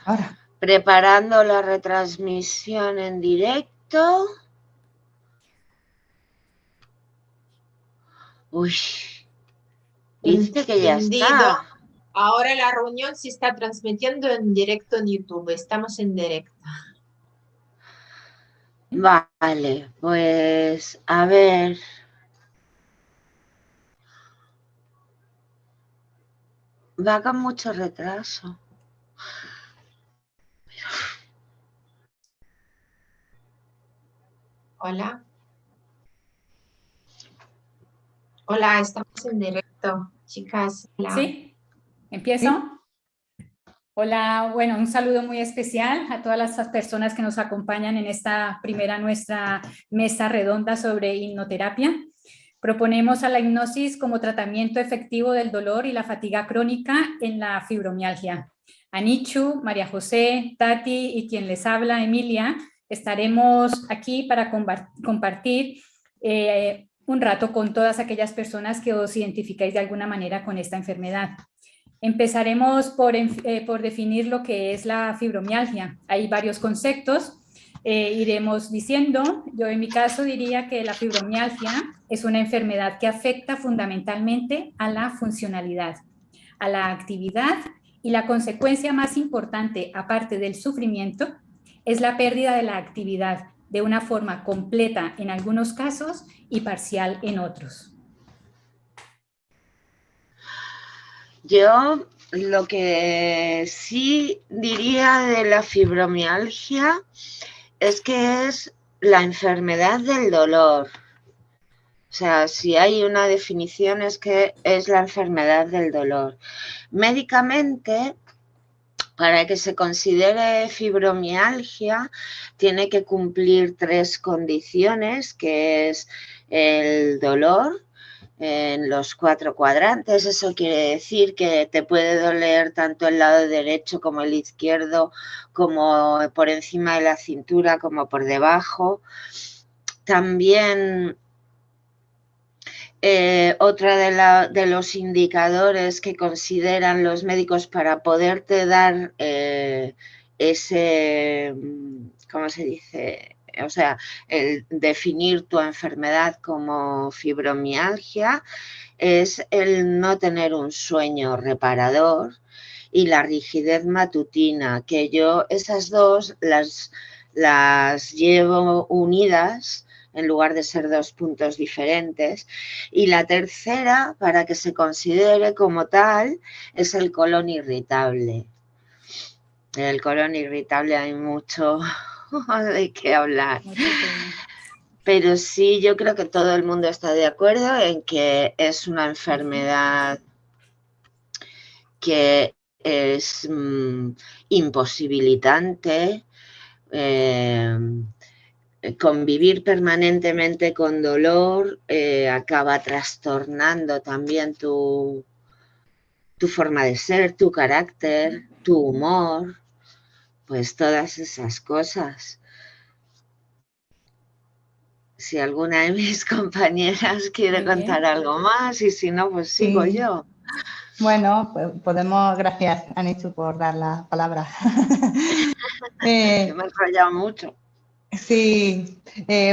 Ahora. Preparando la retransmisión en directo. Uy, dice que ya está. Ahora la reunión se está transmitiendo en directo en YouTube. Estamos en directo. Vale, pues a ver. Va con mucho retraso. Hola. Hola, estamos en directo, chicas. Hola. ¿Sí? ¿Empiezo? ¿Sí? Hola, bueno, un saludo muy especial a todas las personas que nos acompañan en esta primera nuestra mesa redonda sobre hipnoterapia. Proponemos a la hipnosis como tratamiento efectivo del dolor y la fatiga crónica en la fibromialgia. Anichu, María José, Tati y quien les habla, Emilia, estaremos aquí para compartir un rato con todas aquellas personas que os identificáis de alguna manera con esta enfermedad. Empezaremos por definir lo que es la fibromialgia. Hay varios conceptos, iremos diciendo. Yo en mi caso diría que la fibromialgia es una enfermedad que afecta fundamentalmente a la funcionalidad, a la actividad, y la consecuencia más importante, aparte del sufrimiento, es la pérdida de la actividad de una forma completa en algunos casos y parcial en otros. Yo lo que sí diría de la fibromialgia es que es la enfermedad del dolor. O sea, si hay una definición es que es la enfermedad del dolor. Médicamente, para que se considere fibromialgia, tiene que cumplir 3 condiciones, que es el dolor en los 4 cuadrantes. Eso quiere decir que te puede doler tanto el lado derecho como el izquierdo, como por encima de la cintura, como por debajo. También otra de los indicadores que consideran los médicos para poderte dar ese, ¿cómo se dice? O sea, el definir tu enfermedad como fibromialgia es el no tener un sueño reparador y la rigidez matutina, que yo esas dos las llevo unidas en lugar de ser 2 puntos diferentes. Y la tercera, para que se considere como tal, es el colon irritable. El colon irritable hay mucho de qué hablar. Pero sí, yo creo que todo el mundo está de acuerdo en que es una enfermedad que es imposibilitante. Convivir permanentemente con dolor acaba trastornando también tu forma de ser, tu carácter, tu humor, pues todas esas cosas. Si alguna de mis compañeras quiere contar algo más y si no, pues sigo yo. Bueno, pues podemos, gracias Anichu por dar la palabra. Que me he enrollado mucho. Sí,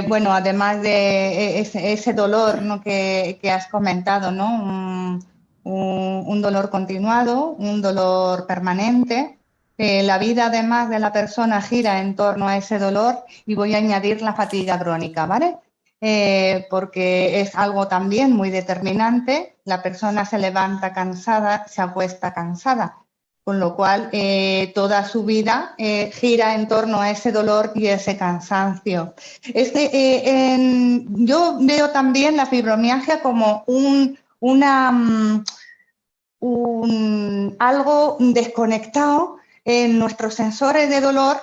bueno, además de ese dolor, ¿no?, que has comentado, ¿no? Un dolor continuado, un dolor permanente. La vida, además de la persona, gira en torno a ese dolor, y voy a añadir la fatiga crónica, ¿vale? Porque es algo también muy determinante. La persona se levanta cansada, se acuesta cansada. Con lo cual, toda su vida gira en torno a ese dolor y ese cansancio. Yo veo también la fibromialgia como algo desconectado en nuestros sensores de dolor,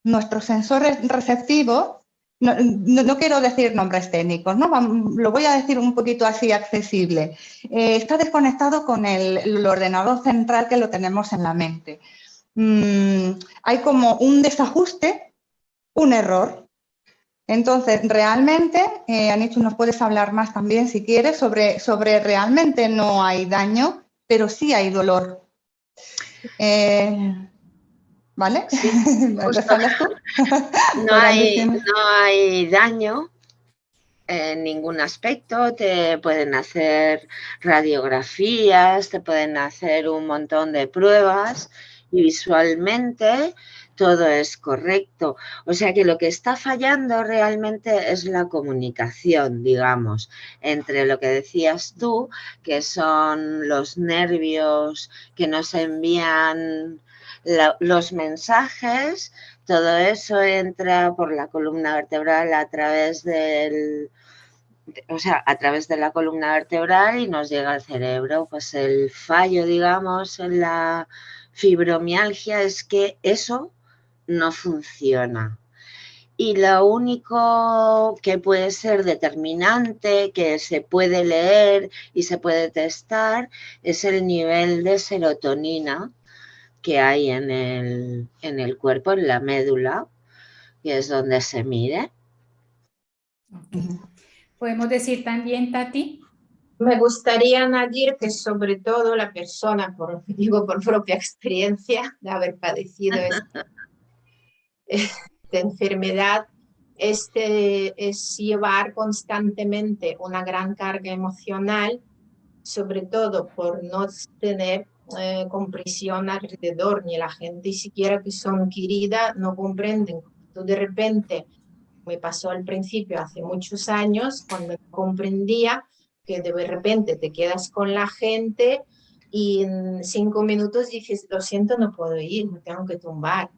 nuestros sensores receptivos. No quiero decir nombres técnicos, ¿no? Lo voy a decir un poquito así accesible. Está desconectado con el ordenador central que lo tenemos en la mente. Hay como un desajuste, un error. Entonces, realmente, Anichu, nos puedes hablar más también, si quieres, sobre realmente no hay daño, pero sí hay dolor. ¿vale? Sí, justo. ¿Hablas tú? No hay daño en ningún aspecto, te pueden hacer radiografías, te pueden hacer un montón de pruebas y visualmente todo es correcto. O sea que lo que está fallando realmente es la comunicación, digamos, entre lo que decías tú, que son los nervios que nos envían los mensajes. Todo eso entra por la columna vertebral a través a través de la columna vertebral y nos llega al cerebro. Pues el fallo, digamos, en la fibromialgia es que eso no funciona. Y lo único que puede ser determinante, que se puede leer y se puede testar, es el nivel de serotonina que hay en el cuerpo, en la médula, que es donde se mide. Okay. Podemos decir también, Tati. Me gustaría añadir que sobre todo la persona, digo por propia experiencia de haber padecido esta enfermedad, es llevar constantemente una gran carga emocional, sobre todo por no tener comprensión alrededor, ni la gente siquiera que son queridas no comprenden. Tú de repente, me pasó al principio hace muchos años, cuando no comprendía que de repente te quedas con la gente y en 5 minutos dices, lo siento, no puedo ir, me tengo que tumbar.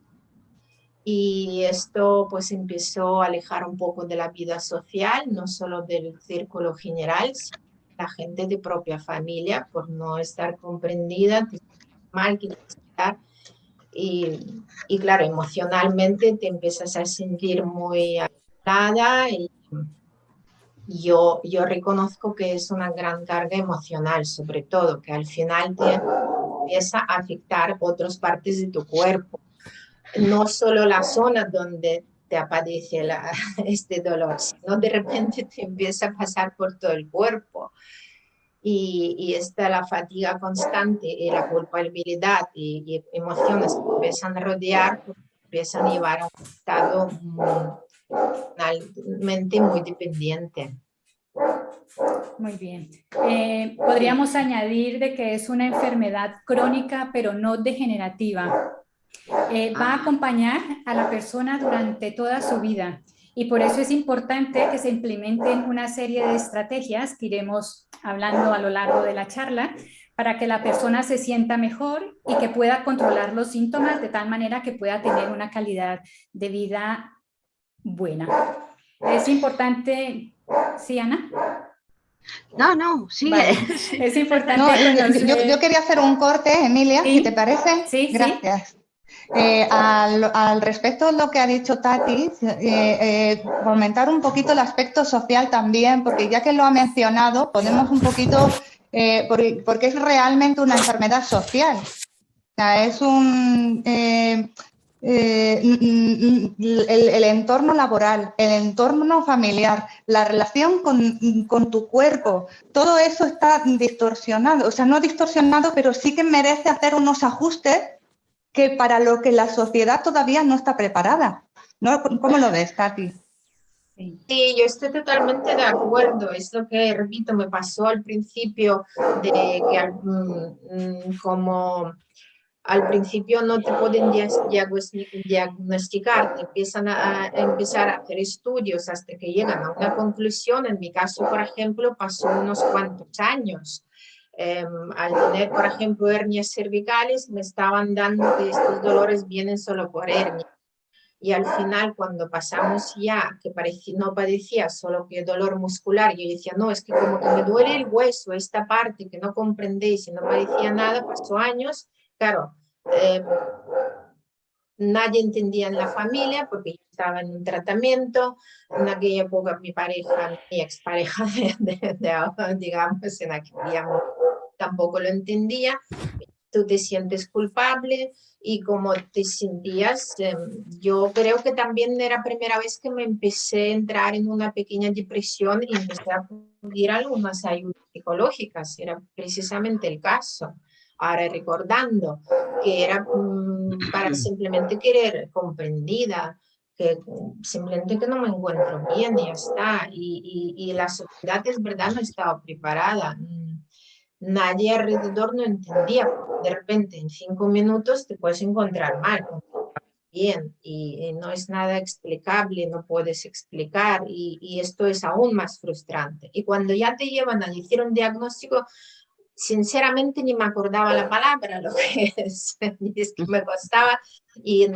Y esto pues empezó a alejar un poco de la vida social, no solo del círculo general, sino de la gente de propia familia, por no estar comprendida, te mal, quieres estar. Y claro, emocionalmente te empiezas a sentir muy aislada y yo reconozco que es una gran carga emocional, sobre todo, que al final te empieza a afectar otras partes de tu cuerpo, no solo la zona donde te aparece este dolor, sino de repente te empieza a pasar por todo el cuerpo. Y está la fatiga constante y la culpabilidad y emociones que empiezan a rodear, pues, empiezan a llevar a un estado realmente muy dependiente. Muy bien. Podríamos añadir de que es una enfermedad crónica, pero no degenerativa. Va a acompañar a la persona durante toda su vida y por eso es importante que se implementen una serie de estrategias que iremos hablando a lo largo de la charla para que la persona se sienta mejor y que pueda controlar los síntomas de tal manera que pueda tener una calidad de vida buena. Es importante, ¿sí, Ana? No, sigue. Vale. Es importante conocer... yo quería hacer un corte, Emilia, ¿sí? Si te parece. Sí, gracias. Sí. Al respecto de lo que ha dicho Tati, comentar un poquito el aspecto social también, porque ya que lo ha mencionado, podemos un poquito, porque es realmente una enfermedad social. O sea, es el entorno laboral, el entorno familiar, la relación con tu cuerpo, todo eso está distorsionado. O sea, no distorsionado, pero sí que merece hacer unos ajustes que para lo que la sociedad todavía no está preparada. ¿No? ¿Cómo lo ves, Tati? Sí, yo estoy totalmente de acuerdo. Es lo que, repito, me pasó al principio de que como al principio no te pueden diagnosticar, te empiezan a empezar a hacer estudios hasta que llegan a una conclusión. En mi caso, por ejemplo, pasó unos cuantos años. Al tener, por ejemplo, hernias cervicales, me estaban dando que estos dolores vienen solo por hernia. Y al final, cuando pasamos ya, que no padecía solo que dolor muscular, yo decía, no, es que como que me duele el hueso, esta parte que no comprendéis y no padecía nada, pasó años. Claro, nadie entendía en la familia porque yo estaba en un tratamiento. En aquella época mi pareja, mi expareja digamos, en aquel tiempo tampoco lo entendía. Tú te sientes culpable y como te sentías, yo creo que también era la primera vez que me empecé a entrar en una pequeña depresión y empecé a pedir algunas ayudas psicológicas, era precisamente el caso. ahora recordando, que era para simplemente querer comprendida, que simplemente que no me encuentro bien y ya está. Y la sociedad, es verdad, no estaba preparada. Nadie alrededor no entendía. De repente, en 5 minutos te puedes encontrar mal, bien, y no es nada explicable, no puedes explicar, y esto es aún más frustrante. Y cuando ya te llevan a decir un diagnóstico, sinceramente ni me acordaba la palabra, lo que es que me costaba, y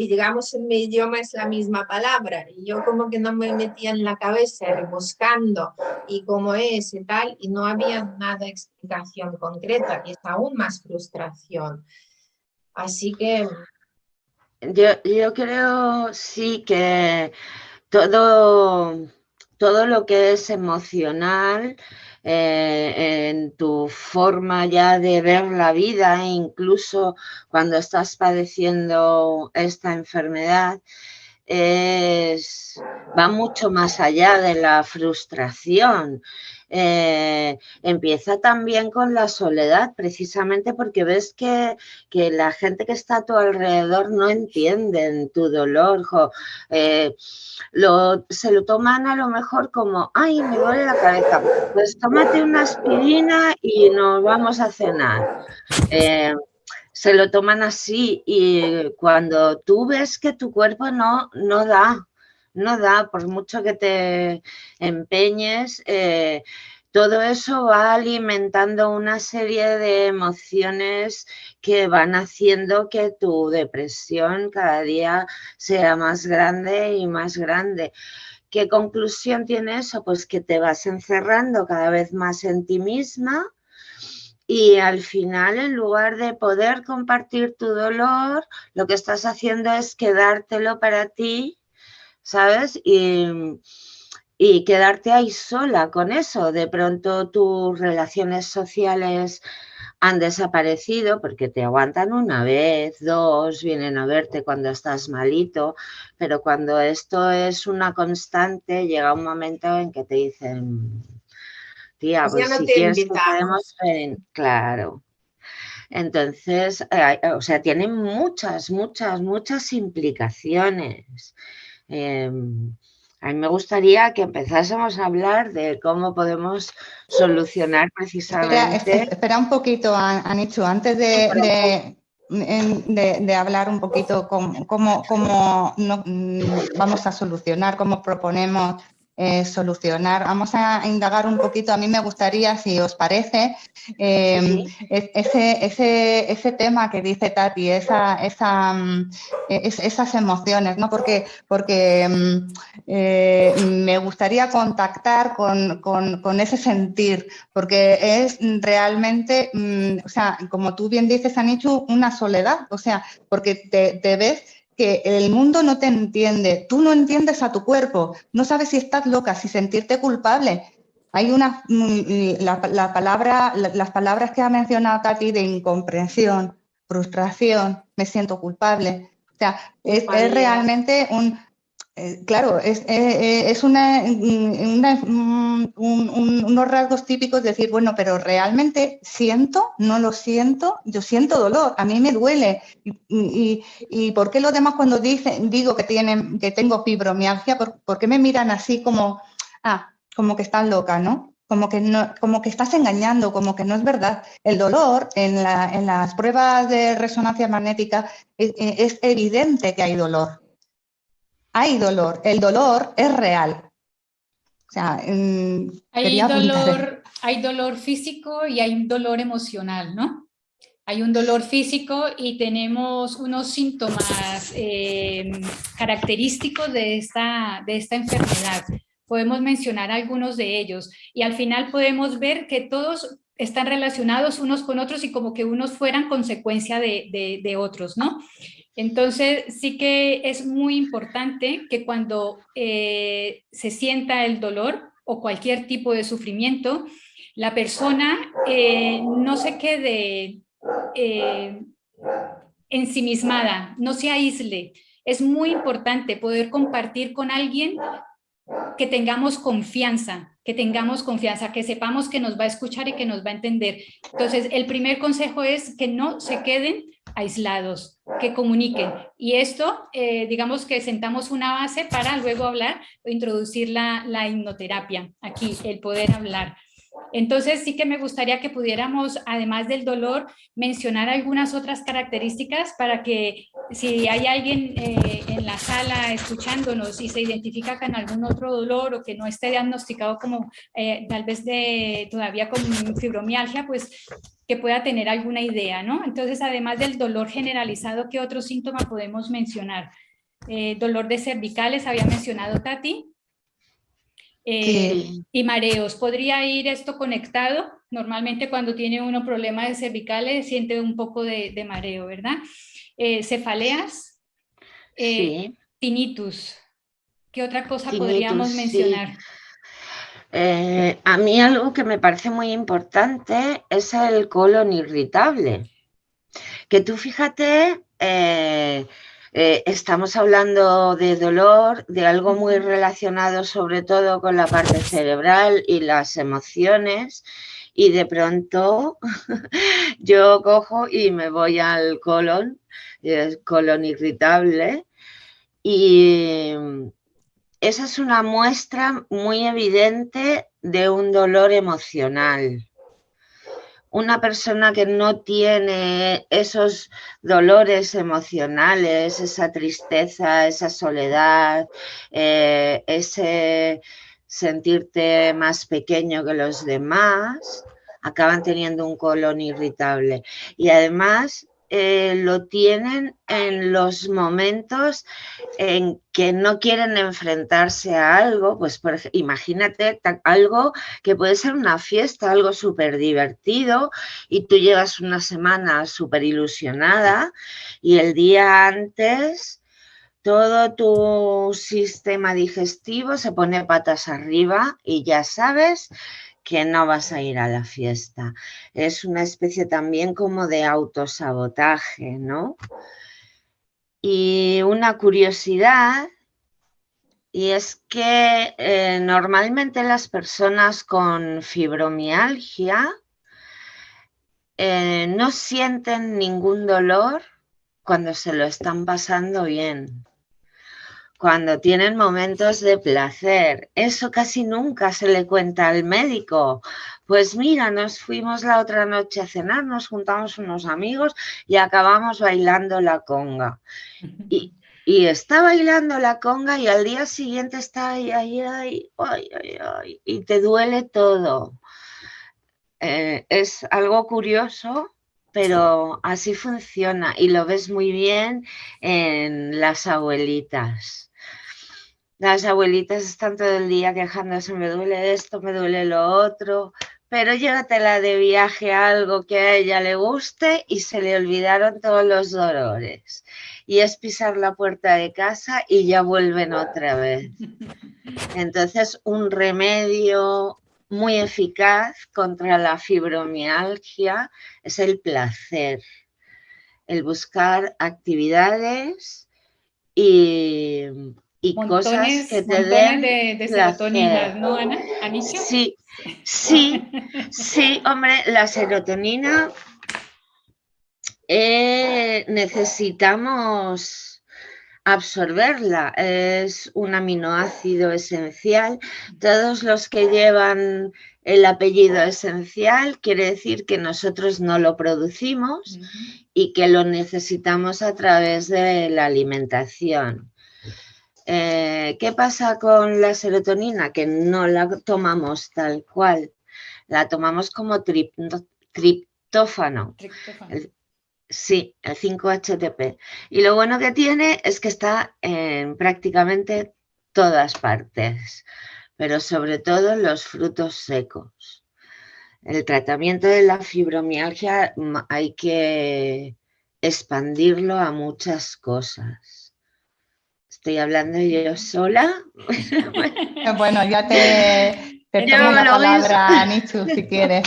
digamos en mi idioma es la misma palabra, y yo como que no me metía en la cabeza buscando y cómo es y tal, y no había nada de explicación concreta, y es aún más frustración. Así que... Yo creo sí que todo lo que es emocional, en tu forma ya de ver la vida, incluso cuando estás padeciendo esta enfermedad, va mucho más allá de la frustración. Empieza también con la soledad, precisamente porque ves que la gente que está a tu alrededor no entienden tu dolor. Se lo toman a lo mejor como, ay, me duele la cabeza, pues tómate una aspirina y nos vamos a cenar. Se lo toman así, y cuando tú ves que tu cuerpo no da, por mucho que te empeñes, todo eso va alimentando una serie de emociones que van haciendo que tu depresión cada día sea más grande y más grande. ¿Qué conclusión tiene eso? Pues que te vas encerrando cada vez más en ti misma, y al final, en lugar de poder compartir tu dolor, lo que estás haciendo es quedártelo para ti, ¿sabes? Y quedarte ahí sola con eso. De pronto tus relaciones sociales han desaparecido porque te aguantan una vez, dos, vienen a verte cuando estás malito, pero cuando esto es una constante, llega un momento en que te dicen, tía, Pues ya pues no si te quieres que quedemos invitamos. claro. Entonces, o sea, tiene muchas implicaciones. A mí me gustaría que empezásemos a hablar de cómo podemos solucionar precisamente... Espera un poquito, Anichu, antes de hablar un poquito cómo vamos a solucionar, cómo proponemos solucionar. Vamos a indagar un poquito. A mí me gustaría, si os parece, Sí. ese tema que dice Tati, esas emociones, ¿no? Porque me gustaría contactar con ese sentir, porque es realmente, o sea, como tú bien dices, Anichu, una soledad, o sea, porque te ves que el mundo no te entiende, tú no entiendes a tu cuerpo, no sabes si estás loca, si sentirte culpable. Hay las palabras que ha mencionado Tati de incomprensión, frustración, me siento culpable. O sea, es realmente claro, es unos rasgos típicos de decir, bueno, pero realmente siento, no lo siento, yo siento dolor, a mí me duele. ¿Y por qué los demás cuando digo que tengo fibromialgia, por qué me miran así como que estás loca, ¿no? Como que estás engañando, como que no es verdad. El dolor en las pruebas de resonancia magnética es evidente que hay dolor. Hay dolor, el dolor es real. O sea, hay dolor físico y hay un dolor emocional, ¿no? Hay un dolor físico y tenemos unos síntomas característicos de esta enfermedad. Podemos mencionar algunos de ellos y al final podemos ver que todos están relacionados unos con otros y como que unos fueran consecuencia de otros, ¿no? Entonces, sí que es muy importante que cuando se sienta el dolor o cualquier tipo de sufrimiento, la persona no se quede ensimismada, no se aísle. Es muy importante poder compartir con alguien que tengamos confianza, que sepamos que nos va a escuchar y que nos va a entender. Entonces, el primer consejo es que no se queden aislados, que comuniquen. Y esto, digamos que sentamos una base para luego hablar o introducir la hipnoterapia, aquí, el poder hablar. Entonces, sí que me gustaría que pudiéramos, además del dolor, mencionar algunas otras características para que si hay alguien en la sala escuchándonos y se identifica con algún otro dolor o que no esté diagnosticado como tal vez todavía con fibromialgia, pues que pueda tener alguna idea, ¿no? Entonces, además del dolor generalizado, ¿qué otro síntoma podemos mencionar? Dolor de cervicales, había mencionado Tati. Sí. Y mareos, ¿podría ir esto conectado? Normalmente cuando tiene uno problemas de cervicales siente un poco de mareo, ¿verdad? Cefaleas, Sí. tinnitus. ¿Qué otra cosa Tinnitus, podríamos mencionar? Sí. A mí algo que me parece muy importante es el colon irritable. Que tú fíjate, estamos hablando de dolor, de algo muy relacionado sobre todo con la parte cerebral y las emociones, y de pronto yo cojo y me voy al colon irritable, y esa es una muestra muy evidente de un dolor emocional. Una persona que no tiene esos dolores emocionales, esa tristeza, esa soledad, ese sentirte más pequeño que los demás, acaban teniendo un colon irritable. Y además lo tienen en los momentos en que no quieren enfrentarse a algo, pues por ejemplo, imagínate algo que puede ser una fiesta, algo súper divertido, y tú llevas una semana súper ilusionada y el día antes todo tu sistema digestivo se pone patas arriba y ya sabes que no vas a ir a la fiesta. Es una especie también como de autosabotaje, ¿no? Y una curiosidad, y es que normalmente las personas con fibromialgia no sienten ningún dolor cuando se lo están pasando bien, cuando tienen momentos de placer. Eso casi nunca se le cuenta al médico. Pues mira, nos fuimos la otra noche a cenar, nos juntamos unos amigos y acabamos bailando la conga. Y está bailando la conga y al día siguiente está ahí, y te duele todo. Es algo curioso, pero así funciona y lo ves muy bien en las abuelitas. Las abuelitas están todo el día quejándose, me duele esto, me duele lo otro, pero llévatela de viaje a algo que a ella le guste y se le olvidaron todos los dolores. Y es pisar la puerta de casa y ya vuelven otra vez. Entonces, un remedio muy eficaz contra la fibromialgia es el placer, el buscar actividades y cosas que te den de serotonina, ¿no, Ana? ¿Anicio? Sí, hombre, la serotonina necesitamos absorberla, es un aminoácido esencial. Todos los que llevan el apellido esencial quiere decir que nosotros no lo producimos y que lo necesitamos a través de la alimentación. ¿Qué pasa con la serotonina? Que no la tomamos tal cual, la tomamos como triptófano. Sí, el 5-HTP. Y lo bueno que tiene es que está en prácticamente todas partes, pero sobre todo en los frutos secos. El tratamiento de la fibromialgia hay que expandirlo a muchas cosas. Estoy hablando yo sola. Bueno, ya te tomo la palabra, Nichu, si quieres.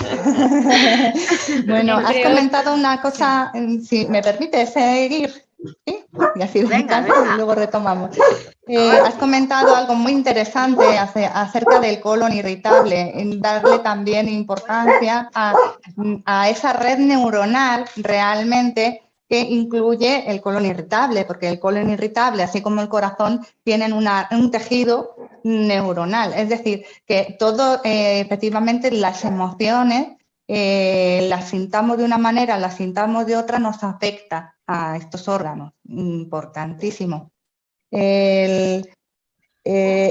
Bueno, has comentado una cosa, si me permites seguir. ¿Sí? y así Venga, descanso venga. y luego retomamos. Has comentado algo muy interesante acerca del colon irritable, en darle también importancia a esa red neuronal realmente que incluye el colon irritable, porque el colon irritable, así como el corazón, tienen un tejido neuronal. Es decir, que todo, efectivamente, las emociones, las sintamos de una manera, las sintamos de otra, nos afecta a estos órganos. Importantísimo.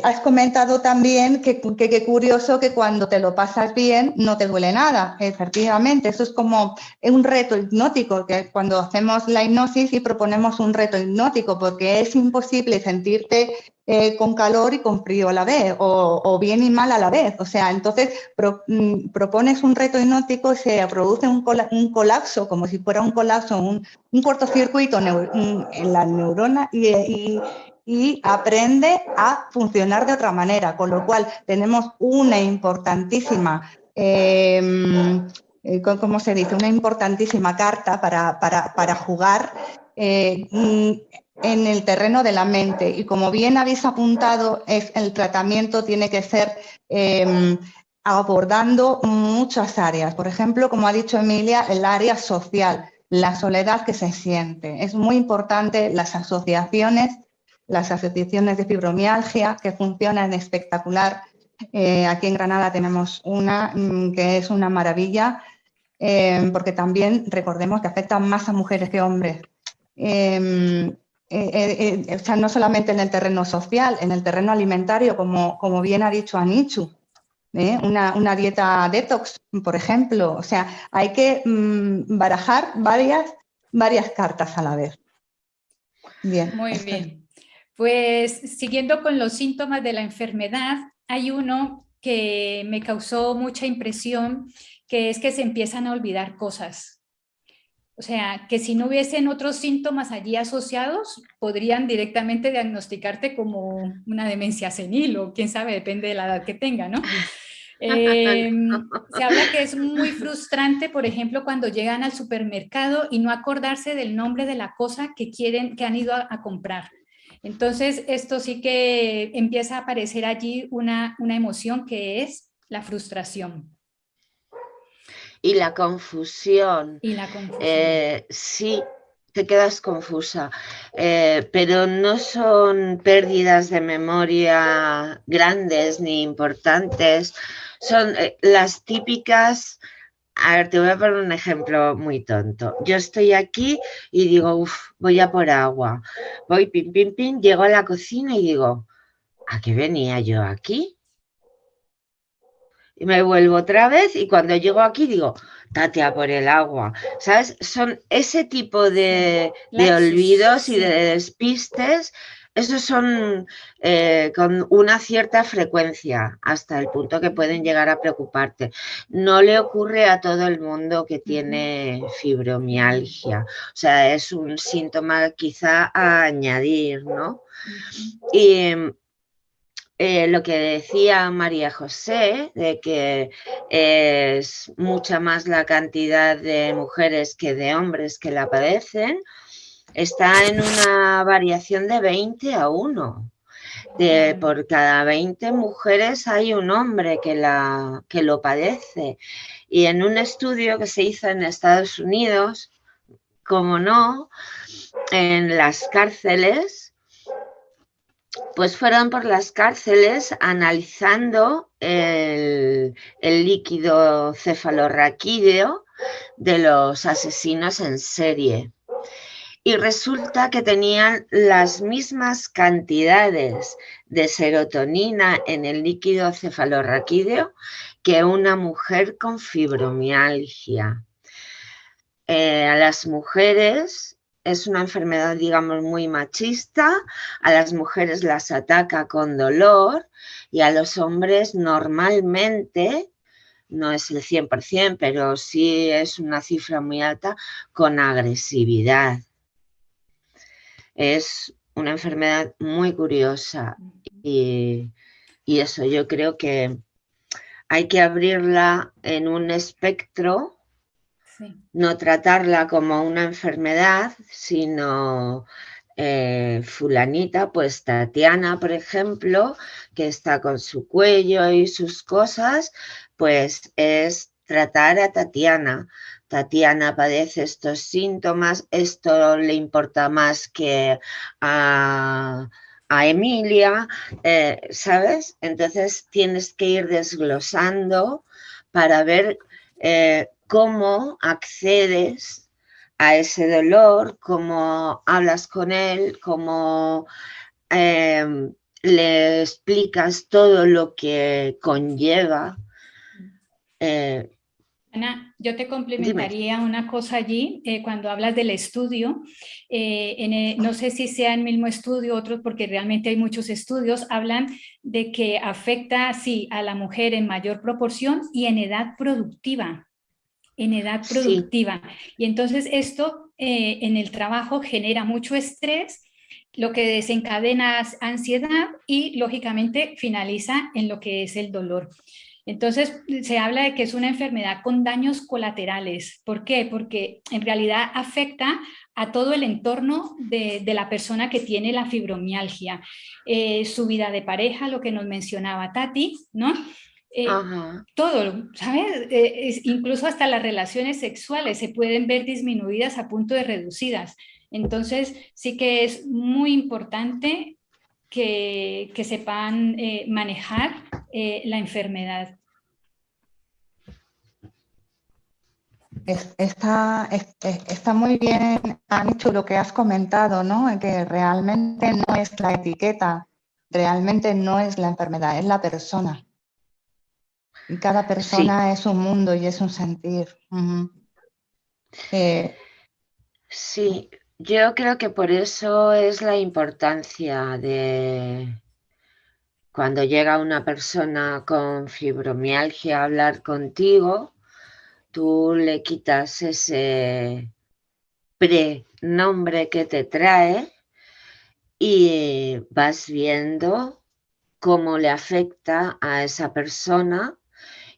Has comentado también que curioso que cuando te lo pasas bien no te duele nada. Efectivamente, eso es como un reto hipnótico, que cuando hacemos la hipnosis y proponemos un reto hipnótico, porque es imposible sentirte con calor y con frío a la vez, o bien y mal a la vez. O sea, entonces propones un reto hipnótico y se produce un colapso, como si fuera un colapso, un cortocircuito en la neurona y aprende a funcionar de otra manera, con lo cual tenemos una importantísima, ¿cómo se dice? Una importantísima carta para jugar en el terreno de la mente. Y como bien habéis apuntado, el tratamiento tiene que ser abordando muchas áreas. Por ejemplo, como ha dicho Emilia, el área social, la soledad que se siente. Es muy importante las asociaciones de fibromialgia, que funcionan espectacular. Aquí en Granada tenemos una que es una maravilla, porque también recordemos que afectan más a mujeres que hombres. O sea, no solamente en el terreno social, en el terreno alimentario, como bien ha dicho Anichu. Una dieta detox, por ejemplo. O sea, hay que barajar varias cartas a la vez. Bien. Muy bien. Pues siguiendo con los síntomas de la enfermedad, hay uno que me causó mucha impresión, que es que se empiezan a olvidar cosas. O sea, que si no hubiesen otros síntomas allí asociados, podrían directamente diagnosticarte como una demencia senil o quién sabe, depende de la edad que tenga, ¿no? Se habla que es muy frustrante, por ejemplo, cuando llegan al supermercado y no acordarse del nombre de la cosa que han ido a comprar. Entonces, esto sí que empieza a aparecer allí una emoción que es la frustración. Y la confusión. Y la confusión. Sí, te quedas confusa, pero no son pérdidas de memoria grandes ni importantes, son las típicas. A ver, te voy a poner un ejemplo muy tonto. Yo estoy aquí y digo, uff, voy a por agua. Voy, pim, pim, pim, llego a la cocina y digo, ¿a qué venía yo aquí? Y me vuelvo otra vez y cuando llego aquí digo, date a por el agua. ¿Sabes? Son ese tipo de olvidos y de despistes. Esos son con una cierta frecuencia, hasta el punto que pueden llegar a preocuparte. No le ocurre a todo el mundo que tiene fibromialgia. O sea, es un síntoma quizá a añadir, ¿no? Y lo que decía María José, de que es mucha más la cantidad de mujeres que de hombres que la padecen, está en una variación de 20-1. Por cada 20 mujeres hay un hombre que lo padece. Y en un estudio que se hizo en Estados Unidos, como no, en las cárceles, pues fueron por las cárceles analizando el líquido cefalorraquídeo de los asesinos en serie. Y resulta que tenían las mismas cantidades de serotonina en el líquido cefalorraquídeo que una mujer con fibromialgia. A las mujeres es una enfermedad, digamos, muy machista, a las mujeres las ataca con dolor y a los hombres normalmente, no es el 100%, pero sí es una cifra muy alta, con agresividad. Es una enfermedad muy curiosa y eso yo creo que hay que abrirla en un espectro. Sí. No tratarla como una enfermedad, sino fulanita, pues Tatiana, por ejemplo, que está con su cuello y sus cosas, pues es tratar a Tatiana. Tatiana padece estos síntomas, esto le importa más que a Emilia, ¿sabes? Entonces tienes que ir desglosando para ver cómo accedes a ese dolor, cómo hablas con él, cómo le explicas todo lo que conlleva. Ana, yo te Dime. complementaría una cosa allí, cuando hablas del estudio, no sé si sea el mismo estudio, otros, porque realmente hay muchos estudios, hablan de que afecta, sí, a la mujer en mayor proporción y en edad productiva. En edad productiva. Sí. Y entonces esto en el trabajo genera mucho estrés, lo que desencadena ansiedad y lógicamente finaliza en lo que es el dolor. Entonces se habla de que es una enfermedad con daños colaterales. ¿Por qué? Porque en realidad afecta a todo el entorno de la persona que tiene la fibromialgia. Su vida de pareja, lo que nos mencionaba Tati, ¿no? Todo, ¿sabes? Incluso hasta las relaciones sexuales se pueden ver disminuidas a punto de reducidas. Entonces, sí que es muy importante que sepan manejar la enfermedad. Está muy bien, Anichu, lo que has comentado, ¿no? Que realmente no es la etiqueta, realmente no es la enfermedad, es la persona. Y cada persona es un mundo y es un sentir. Sí, yo creo que por eso es la importancia de cuando llega una persona con fibromialgia a hablar contigo, tú le quitas ese prenombre que te trae y vas viendo cómo le afecta a esa persona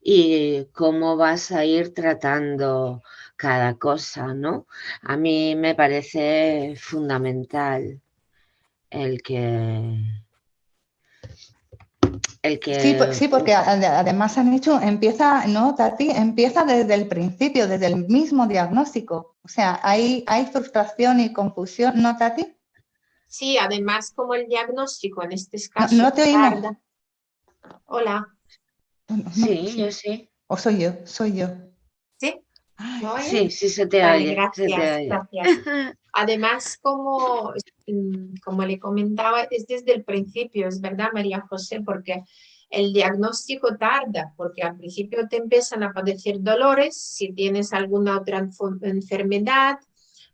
y cómo vas a ir tratando cada cosa, ¿no? A mí me parece fundamental el que... Sí, porque además han hecho, empieza, ¿no, Tati? Empieza desde el principio, desde el mismo diagnóstico. O sea, hay frustración y confusión, ¿no, Tati? Sí, además como el diagnóstico en este caso no te oímos. tarda. Hola. Sí, yo sí. ¿O soy yo? ¿Sí? ¿No sí, se te vale, oye. gracias, se te oye. gracias. Además, como le comentaba, es desde el principio, es verdad, María José, porque el diagnóstico tarda, porque al principio te empiezan a padecer dolores, si tienes alguna otra enfermedad,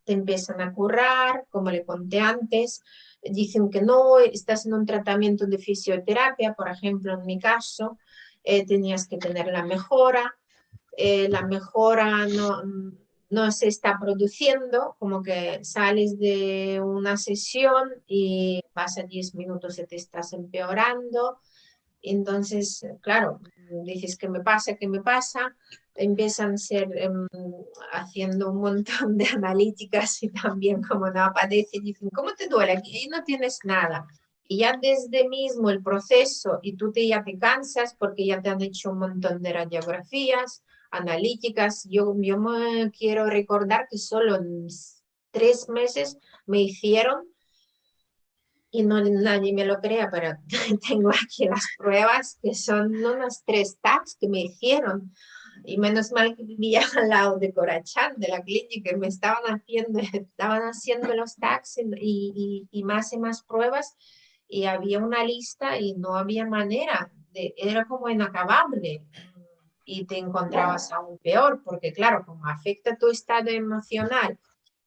te empiezan a curar, como le conté antes, dicen que no, estás en un tratamiento de fisioterapia, por ejemplo, en mi caso, tenías que tener la mejora no se está produciendo, como que sales de una sesión y pasa 10 minutos y te estás empeorando. Entonces, claro, dices, ¿qué me pasa? ¿Qué me pasa? Empiezan a ser haciendo un montón de analíticas y también como no aparece, dicen, ¿cómo te duele? Aquí no tienes nada. Y ya desde mismo el proceso y tú ya te cansas porque ya te han hecho un montón de radiografías, analíticas. Yo me quiero recordar que solo en 3 meses me hicieron y no nadie me lo crea, pero tengo aquí las pruebas que son unos 3 tags que me hicieron. Y menos mal que vivía al lado de Corachán, de la clínica, y me estaban haciendo los tags y más pruebas. Y había una lista y no había manera, era como inacabable. Y te encontrabas aún peor, porque claro, como afecta tu estado emocional,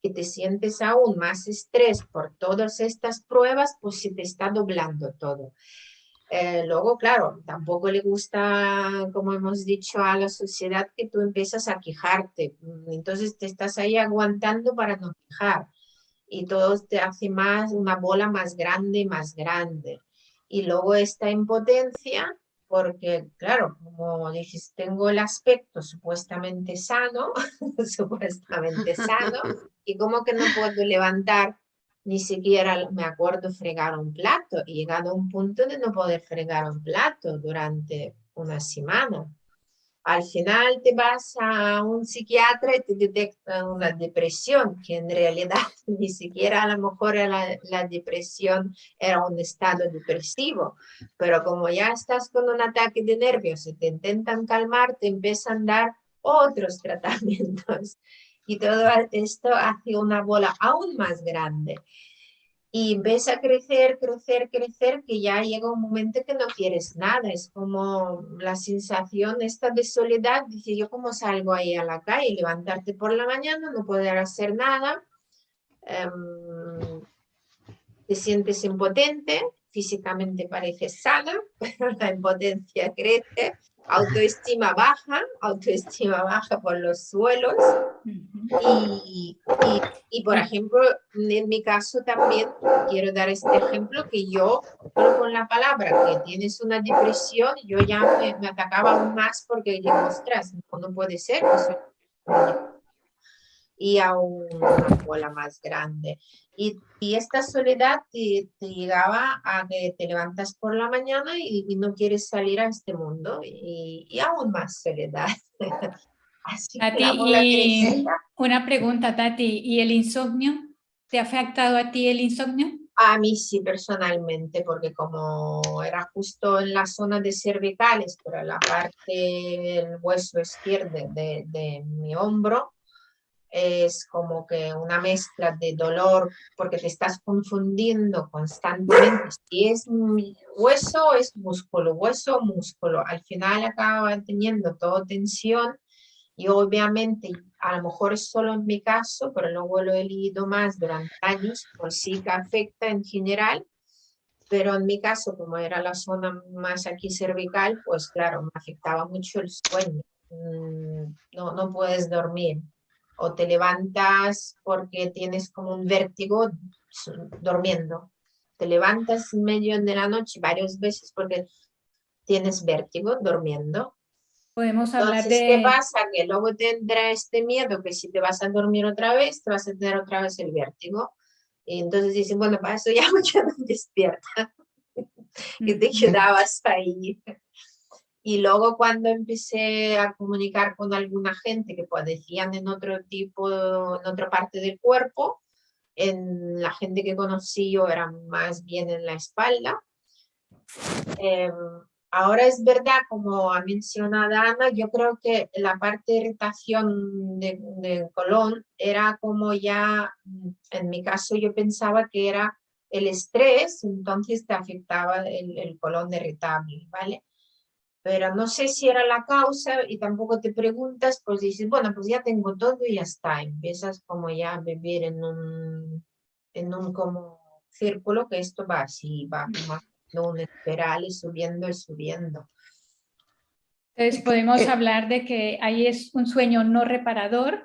que te sientes aún más estrés por todas estas pruebas, pues se te está doblando todo. Luego, claro, tampoco le gusta, como hemos dicho, a la sociedad que tú empiezas a quejarte. Entonces te estás ahí aguantando para no quejar. Y todo te hace una bola más grande, más grande. Y luego esta impotencia, porque claro, como dices, tengo el aspecto supuestamente sano, supuestamente sano, y como que no puedo levantar ni siquiera me acuerdo fregar un plato. He llegado a un punto de no poder fregar un plato durante una semana. Al final te vas a un psiquiatra y te detectan una depresión, que en realidad ni siquiera a lo mejor la depresión era un estado depresivo, pero como ya estás con un ataque de nervios y te intentan calmar, te empiezan a dar otros tratamientos. Y todo esto hace una bola aún más grande. Y ves a crecer, crecer, crecer, que ya llega un momento que no quieres nada. Es como la sensación esta de soledad. Dice, yo cómo salgo ahí a la calle, levantarte por la mañana, no poder hacer nada. Te sientes impotente, físicamente pareces sana, pero la impotencia crece. Autoestima baja por los suelos. Y por ejemplo, en mi caso también quiero dar este ejemplo que yo, solo con la palabra que tienes una depresión, yo ya me atacaba aún más porque digo, ostras, no puede ser que soy y aún una bola más grande. Y esta soledad te llegaba a que te levantas por la mañana y no quieres salir a este mundo y aún más soledad. Así que Tati, la bola y crecía. una pregunta, Tati, ¿y el insomnio? ¿Te ha afectado a ti el insomnio? A mí sí, personalmente, porque como era justo en la zona de cervicales, pero en la parte del hueso izquierdo de mi hombro, es como que una mezcla de dolor, porque te estás confundiendo constantemente. Si es hueso, es músculo, hueso, músculo. Al final acaba teniendo todo tensión. Y obviamente, a lo mejor es solo en mi caso, pero luego lo he leído más durante años, pues sí que afecta en general, pero en mi caso, como era la zona más aquí cervical, pues claro, me afectaba mucho el sueño. No puedes dormir. O te levantas porque tienes como un vértigo durmiendo. Te levantas en medio de la noche varias veces porque tienes vértigo durmiendo. Podemos hablar Entonces, ¿qué de, pasa? Que luego tendrá este miedo que si te vas a dormir otra vez, te vas a tener otra vez el vértigo. Y entonces dicen, bueno, para eso ya me quedo despierta. Y te quedabas ahí. Y luego cuando empecé a comunicar con alguna gente que padecían en otro tipo, en otra parte del cuerpo, en la gente que conocí yo era más bien en la espalda. Ahora es verdad, como ha mencionado Ana, yo creo que la parte de irritación de colon era como ya, en mi caso yo pensaba que era el estrés, entonces te afectaba el colon irritable, ¿vale? Pero no sé si era la causa y tampoco te preguntas, pues dices, bueno, pues ya tengo todo y ya está. Empiezas como ya a vivir en un como círculo que esto va así, va como un espiral y subiendo y subiendo. entonces podemos hablar de que ahí es un sueño no reparador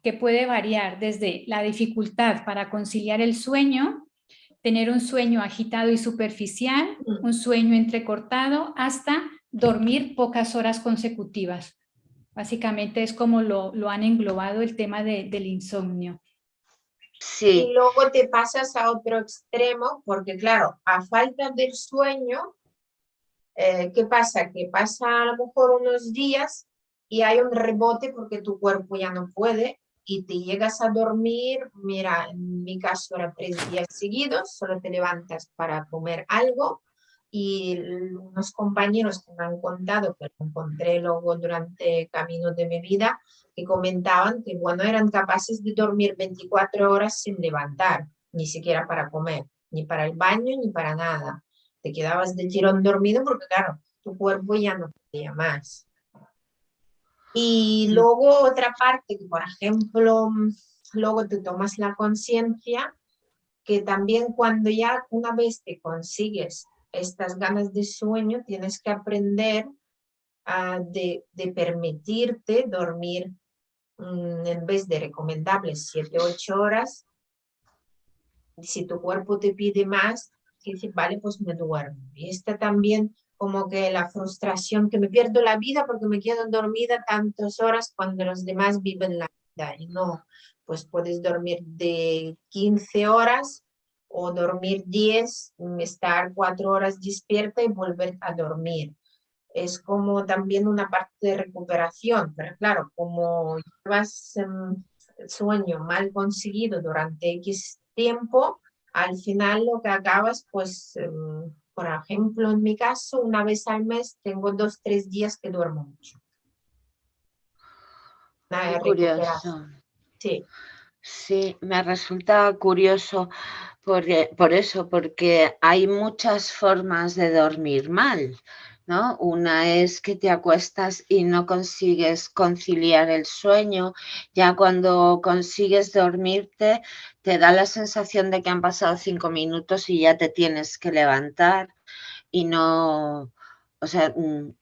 que puede variar desde la dificultad para conciliar el sueño, tener un sueño agitado y superficial, un sueño entrecortado, hasta dormir pocas horas consecutivas. Básicamente es como lo han englobado el tema del insomnio. Y Sí, luego te pasas a otro extremo, porque claro, a falta del sueño, ¿qué pasa? Que pasa a lo mejor unos días y hay un rebote porque tu cuerpo ya no puede y te llegas a dormir, mira, en mi caso era 3 días seguidos, solo te levantas para comer algo y unos compañeros que me han contado, que lo encontré luego durante el camino de mi vida, que comentaban que, bueno, eran capaces de dormir 24 horas sin levantar, ni siquiera para comer, ni para el baño, ni para nada. Te quedabas de tirón dormido porque, claro, tu cuerpo ya no podía más. Y luego otra parte, que por ejemplo, luego te tomas la conciencia que también cuando ya una vez que consigues estas ganas de sueño, tienes que aprender de permitirte dormir en vez de recomendables 7 u 8 horas. Si tu cuerpo te pide más, dices, vale, pues me duermo. Y está también como que la frustración que me pierdo la vida porque me quedo dormida tantas horas cuando los demás viven la vida. Y no, pues puedes dormir de 15 horas o dormir 10, estar 4 horas despierta y volver a dormir. Es como también una parte de recuperación, pero claro, como llevas el sueño mal conseguido durante X tiempo, al final lo que acabas, pues, por ejemplo, en mi caso, una vez al mes tengo 2, 3 días que duermo mucho. Muy Recuperación. curioso. Sí. Sí, me resulta curioso por eso, porque hay muchas formas de dormir mal, ¿no? Una es que te acuestas y no consigues conciliar el sueño. Ya cuando consigues dormirte, te da la sensación de que han pasado 5 minutos y ya te tienes que levantar y no, o sea,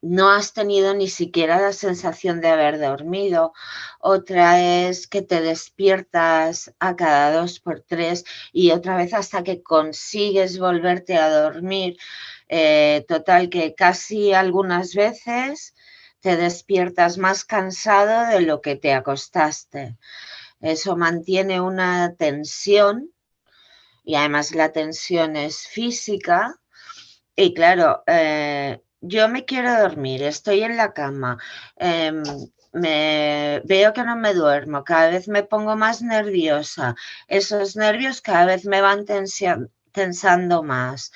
no has tenido ni siquiera la sensación de haber dormido. Otra es que te despiertas a cada 2 por 3 y otra vez hasta que consigues volverte a dormir. Total, que casi algunas veces te despiertas más cansado de lo que te acostaste. Eso mantiene una tensión y además la tensión es física. Y claro, yo me quiero dormir, estoy en la cama, veo que no me duermo, cada vez me pongo más nerviosa, esos nervios cada vez me van tensando más.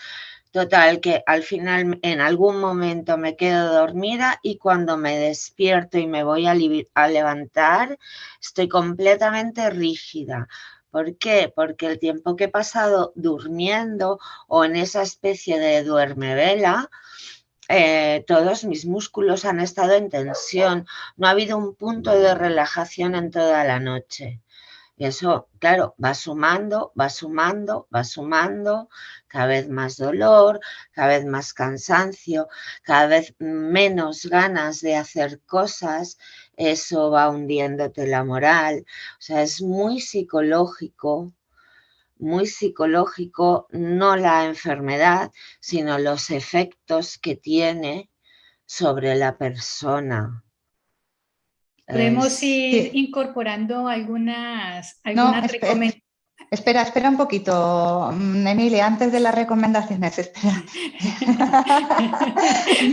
Total, que al final en algún momento me quedo dormida y cuando me despierto y me voy a levantar, estoy completamente rígida. ¿Por qué? Porque el tiempo que he pasado durmiendo o en esa especie de duermevela, todos mis músculos han estado en tensión. No ha habido un punto de relajación en toda la noche. Y eso, claro, va sumando, va sumando, va sumando, cada vez más dolor, cada vez más cansancio, cada vez menos ganas de hacer cosas, eso va hundiéndote la moral. O sea, es muy psicológico, no la enfermedad, sino los efectos que tiene sobre la persona. Podemos ir Sí. incorporando algunas No, recomendaciones. espera un poquito, Emilia, antes de las recomendaciones, espera.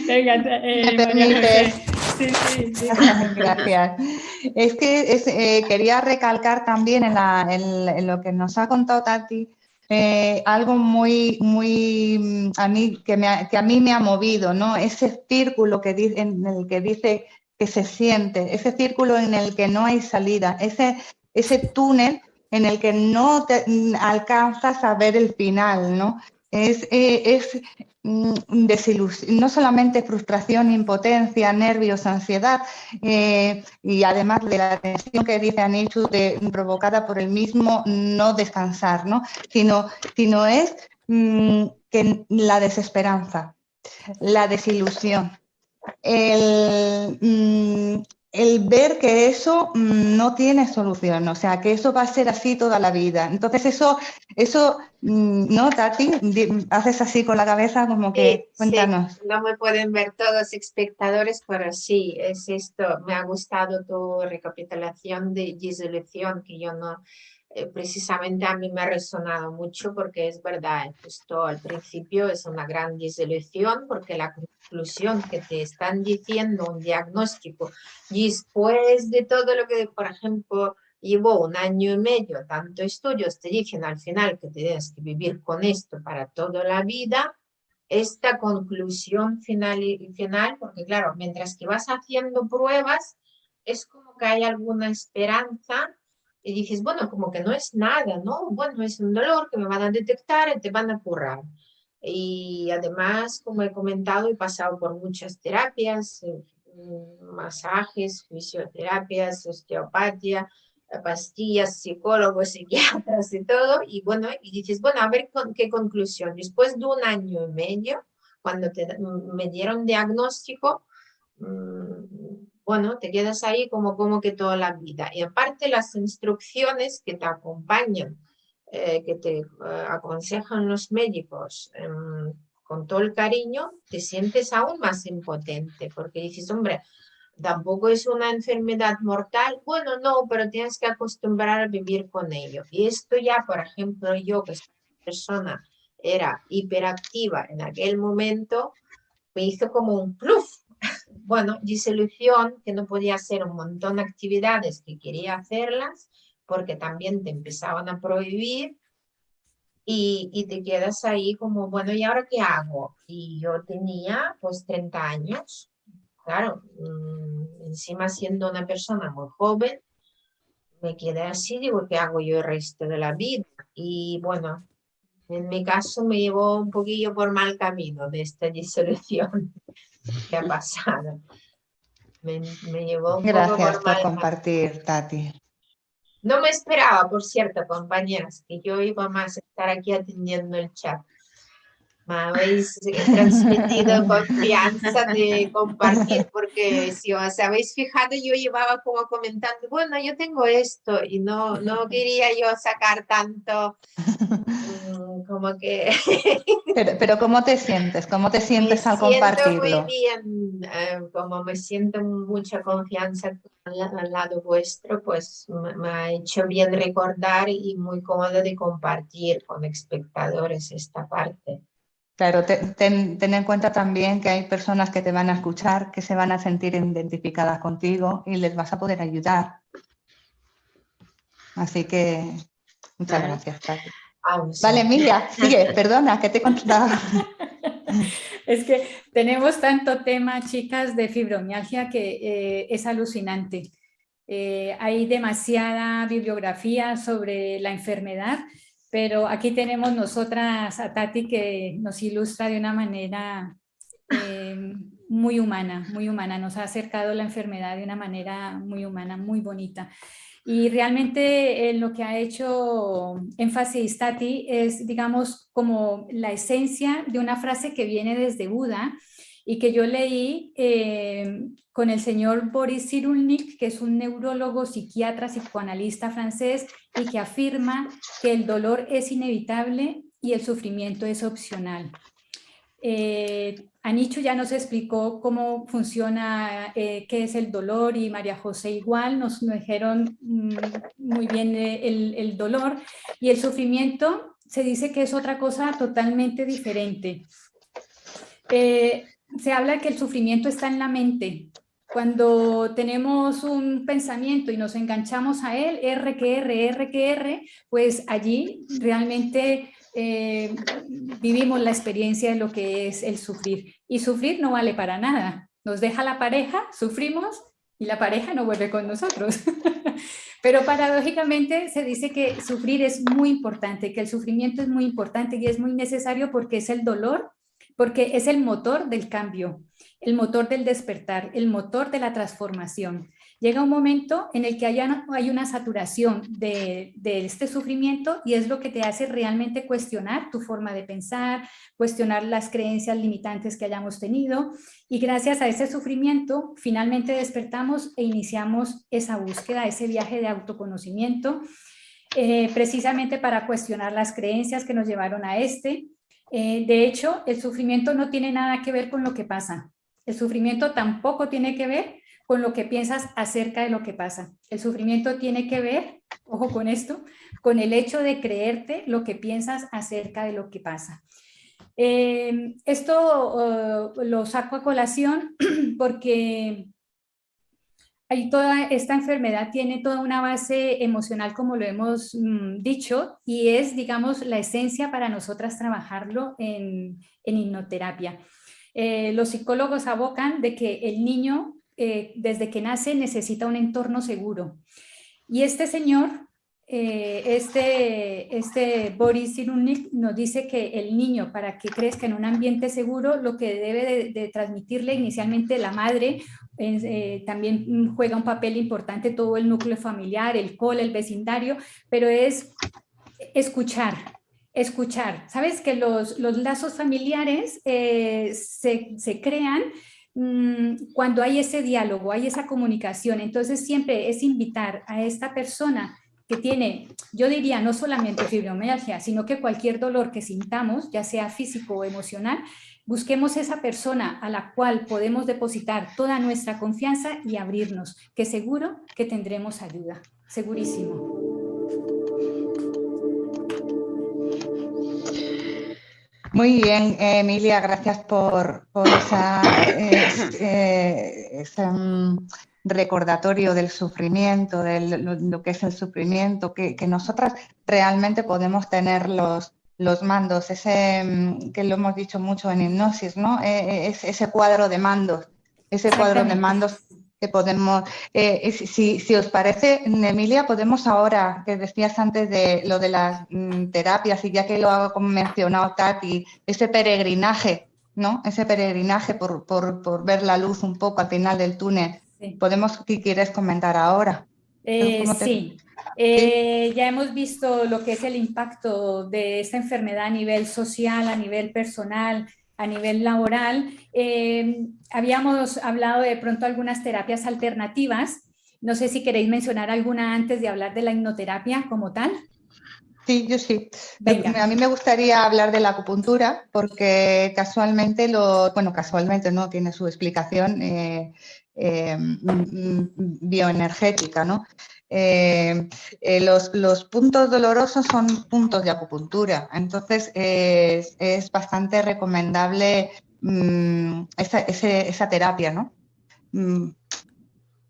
Venga, ¿Me María José. permites? Sí. Gracias. Es que quería recalcar también en lo que nos ha contado Tati, algo muy a mí que a mí me ha movido, ¿no? Ese círculo en el que dice que se siente, ese círculo en el que no hay salida, ese túnel en el que no te alcanzas a ver el final, ¿no? Es desilusión, no solamente frustración, impotencia, nervios, ansiedad, y además de la tensión que dice Anichu provocada por el mismo no descansar, ¿no? Sino es que la desesperanza, la desilusión, el ver que eso no tiene solución, o sea, que eso va a ser así toda la vida. Entonces eso ¿no, Tati? Haces así con la cabeza como que, cuéntanos. Sí, no me pueden ver todos espectadores, pero sí, es esto. Me ha gustado tu recapitulación de disolución, que yo no, precisamente a mí me ha resonado mucho porque es verdad, justo al principio es una gran disolución porque la conclusión que te están diciendo, un diagnóstico, después de todo lo que, por ejemplo, llevó 1 año y medio, tanto estudios, te dicen al final que tienes que vivir con esto para toda la vida. Esta conclusión final, porque claro, mientras que vas haciendo pruebas, es como que hay alguna esperanza y dices, bueno, como que no es nada, ¿no? Bueno, es un dolor que me van a detectar y te van a curar. Y además, como he comentado, he pasado por muchas terapias, masajes, fisioterapias, osteopatía, pastillas, psicólogos, psiquiatras y todo, y bueno, y dices, bueno, a ver qué conclusión. Después de 1 año y medio, cuando me dieron diagnóstico, bueno, te quedas ahí como que toda la vida. Y aparte las instrucciones que te acompañan, que te aconsejan los médicos, con todo el cariño, te sientes aún más impotente, porque dices, hombre, tampoco es una enfermedad mortal. Bueno, no, pero tienes que acostumbrar a vivir con ello. Y esto ya, por ejemplo, yo que estoy persona era hiperactiva en aquel momento, me hizo como un plus. Bueno, disolución, que no podía hacer un montón de actividades que quería hacerlas, porque también te empezaban a prohibir, y te quedas ahí como, bueno, ¿y ahora qué hago? Y yo tenía pues 30 años, claro, encima siendo una persona muy joven, me quedé así, digo, ¿qué hago yo el resto de la vida? Y bueno, en mi caso me llevó un poquillo por mal camino de esta disolución que ha pasado. Me llevó un poco Gracias por por mal camino. compartir, Tati. No me esperaba, por cierto, compañeras, que yo iba más a estar aquí atendiendo el chat. Me habéis transmitido confianza de compartir, porque si os habéis fijado, yo llevaba como comentando, bueno, yo tengo esto, y no quería yo sacar tanto, como que... Pero ¿cómo te sientes? ¿Cómo te Me sientes al siento muy compartirlo? bien, como me siento mucha confianza al lado vuestro, pues me ha hecho bien recordar y muy cómodo de compartir con espectadores esta parte. Claro, ten en cuenta también que hay personas que te van a escuchar, que se van a sentir identificadas contigo y les vas a poder ayudar. Así que muchas gracias, Tati. Vale, Emilia, sigue, perdona, que te he contado. Es que tenemos tanto tema, chicas, de fibromialgia que es alucinante. Hay demasiada bibliografía sobre la enfermedad, pero aquí tenemos nosotras a Tati que nos ilustra de una manera muy humana, nos ha acercado la enfermedad de una manera muy humana, muy bonita. Y realmente lo que ha hecho énfasis Tati es, digamos, como la esencia de una frase que viene desde Buda y que yo leí con el señor Boris Cyrulnik, que es un neurólogo, psiquiatra, psicoanalista francés, y que afirma que el dolor es inevitable y el sufrimiento es opcional. Anicho ya nos explicó cómo funciona, qué es el dolor, y María José igual nos dijeron muy bien el dolor, y el sufrimiento se dice que es otra cosa totalmente diferente. Se habla que el sufrimiento está en la mente. Cuando tenemos un pensamiento y nos enganchamos a él, R, pues allí realmente vivimos la experiencia de lo que es el sufrir. Y sufrir no vale para nada. Nos deja la pareja, sufrimos y la pareja no vuelve con nosotros. Pero paradójicamente se dice que sufrir es muy importante, que el sufrimiento es muy importante y es muy necesario porque es el dolor, porque es el motor del cambio, el motor del despertar, el motor de la transformación. Llega un momento en el que hay una saturación de este sufrimiento, y es lo que te hace realmente cuestionar tu forma de pensar, cuestionar las creencias limitantes que hayamos tenido, y gracias a ese sufrimiento finalmente despertamos e iniciamos esa búsqueda, ese viaje de autoconocimiento, precisamente para cuestionar las creencias que nos llevaron a de hecho, el sufrimiento no tiene nada que ver con lo que pasa. El sufrimiento tampoco tiene que ver con lo que piensas acerca de lo que pasa. El sufrimiento tiene que ver, ojo con esto, con el hecho de creerte lo que piensas acerca de lo que pasa. Esto lo saco a colación porque toda esta enfermedad tiene toda una base emocional, como lo hemos dicho, y es, digamos, la esencia para nosotras trabajarlo en hipnoterapia. Los psicólogos abocan de que el niño, desde que nace, necesita un entorno seguro. Y este señor, Boris Cyrulnik, nos dice que el niño, para que crezca en un ambiente seguro, lo que debe de transmitirle inicialmente la madre, también juega un papel importante todo el núcleo familiar, el cole, el vecindario, pero es escuchar. Sabes que los lazos familiares se crean cuando hay ese diálogo, hay esa comunicación. Entonces siempre es invitar a esta persona que tiene, yo diría, no solamente fibromialgia, sino que cualquier dolor que sintamos, ya sea físico o emocional, busquemos esa persona a la cual podemos depositar toda nuestra confianza y abrirnos, que seguro que tendremos ayuda, segurísimo. Muy bien, Emilia, gracias por ese recordatorio del sufrimiento, de lo que es el sufrimiento, que nosotras realmente podemos tener los mandos, que lo hemos dicho mucho en hipnosis, ¿no? Ese cuadro de mandos, que podemos... si os parece, Emilia, podemos ahora, que decías antes de lo de las terapias, y ya que lo ha mencionado Tati, ese peregrinaje, ¿no? Ese peregrinaje por ver la luz un poco al final del túnel. Sí. ¿Qué quieres comentar ahora? Sí. Ya hemos visto lo que es el impacto de esta enfermedad a nivel social, a nivel personal, a nivel laboral. Habíamos hablado de pronto algunas terapias alternativas. No sé si queréis mencionar alguna antes de hablar de la hipnoterapia como tal. Sí, yo sí. Venga. A mí me gustaría hablar de la acupuntura porque casualmente casualmente no tiene su explicación bioenergética, ¿no? Los puntos dolorosos son puntos de acupuntura, entonces es bastante recomendable esa terapia, ¿no?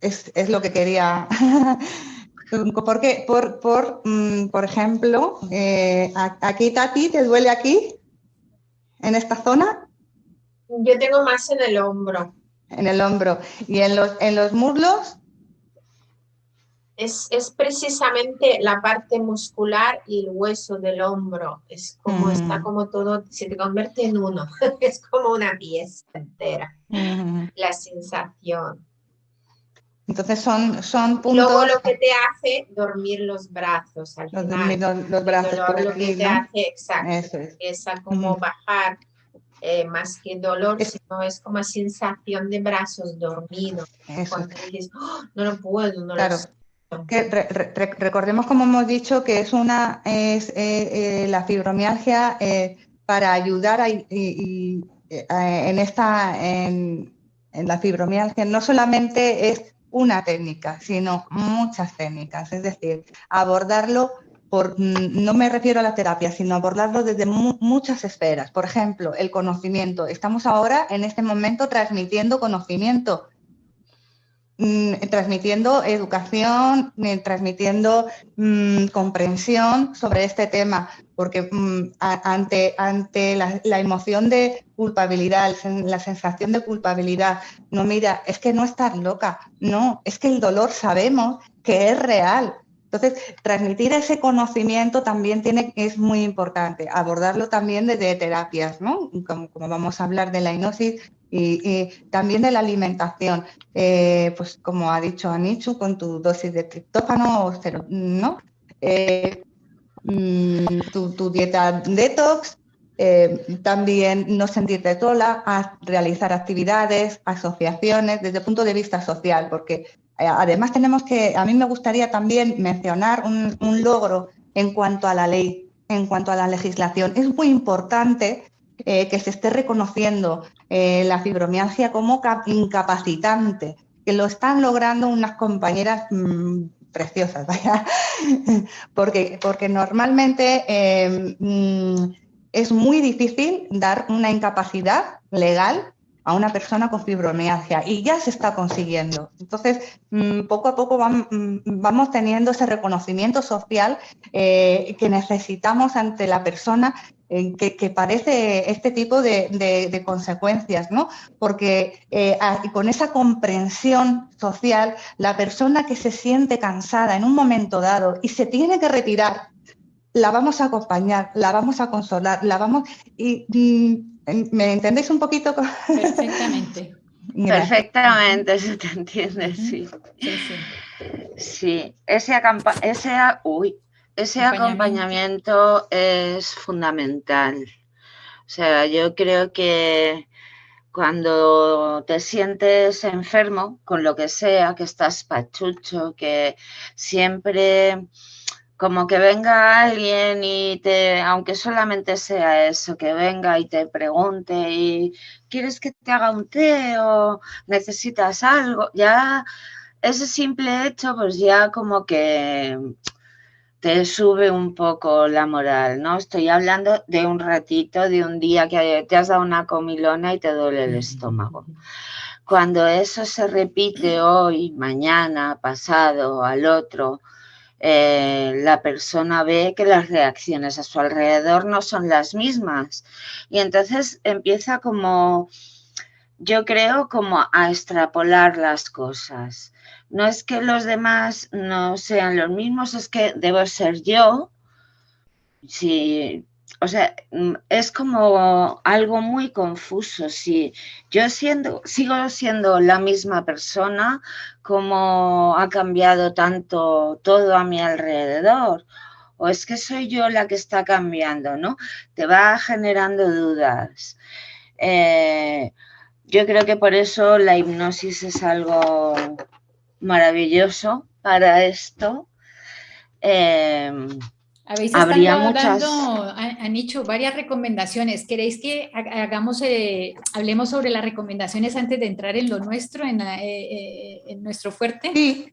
Es lo que quería. Porque, por ejemplo, aquí, Tati, ¿te duele aquí? ¿En esta zona? Yo tengo más en el hombro. En el hombro. ¿Y en los muslos? Es precisamente la parte muscular y el hueso del hombro. Es como está como todo, se te convierte en uno. Es como una pieza entera. La sensación. Entonces son puntos... Luego lo que te hace dormir los brazos al final. Los brazos el dolor por lo aquí, que te ¿no? hace, exacto, Eso es. empieza como bajar, más que dolor, sino es como sensación de brazos dormidos. Cuando dices, oh, no lo puedo, no claro. lo sé. Recordemos, como hemos dicho, que es la fibromialgia para ayudar en la fibromialgia. No solamente es una técnica, sino muchas técnicas. Es decir, abordarlo no me refiero a la terapia, sino abordarlo desde muchas esferas. Por ejemplo, el conocimiento. Estamos ahora, en este momento, transmitiendo conocimiento. Transmitiendo educación, transmitiendo comprensión sobre este tema, porque ante la emoción de culpabilidad, la sensación de culpabilidad, no, mira, es que no estás loca, no, es que el dolor sabemos que es real. Entonces, transmitir ese conocimiento también es muy importante, abordarlo también desde terapias, ¿no? Como vamos a hablar de la hipnosis y también de la alimentación. Pues como ha dicho Anichu, con tu dosis de triptófano o cero, ¿no? Tu dieta detox, también no sentirte sola, a realizar actividades, asociaciones desde el punto de vista social, porque además a mí me gustaría también mencionar un logro en cuanto a la ley, en cuanto a la legislación. Es muy importante que se esté reconociendo la fibromialgia como incapacitante, que lo están logrando unas compañeras preciosas, vaya, porque normalmente es muy difícil dar una incapacidad legal a una persona con fibromialgia y ya se está consiguiendo. Entonces, poco a poco vamos teniendo ese reconocimiento social que necesitamos ante la persona que padece este tipo de consecuencias, ¿no? Porque con esa comprensión social, la persona que se siente cansada en un momento dado y se tiene que retirar, la vamos a acompañar, la vamos a consolar, ¿me entendéis un poquito? Perfectamente. Perfectamente, se te entiende, sí. Sí, ese acompañamiento es fundamental. O sea, yo creo que cuando te sientes enfermo, con lo que sea, que estás pachucho, que siempre como que venga alguien y aunque solamente sea eso, que venga y te pregunte y ¿quieres que te haga un té o necesitas algo? Ya ese simple hecho, pues ya como que te sube un poco la moral, ¿no? Estoy hablando de un ratito, de un día que te has dado una comilona y te duele el estómago. Cuando eso se repite hoy, mañana, pasado, al otro, la persona ve que las reacciones a su alrededor no son las mismas. Y entonces empieza como, yo creo, como a extrapolar las cosas. No es que los demás no sean los mismos, es que debo ser yo. Sí, o sea, es como algo muy confuso. Si yo sigo siendo la misma persona, ¿cómo ha cambiado tanto todo a mi alrededor? ¿O es que soy yo la que está cambiando, no? Te va generando dudas. Yo creo que por eso la hipnosis es algo maravilloso para esto. Habéis Habría estado han dicho varias recomendaciones. ¿Queréis que hablemos sobre las recomendaciones antes de entrar en lo nuestro, en nuestro fuerte? Sí,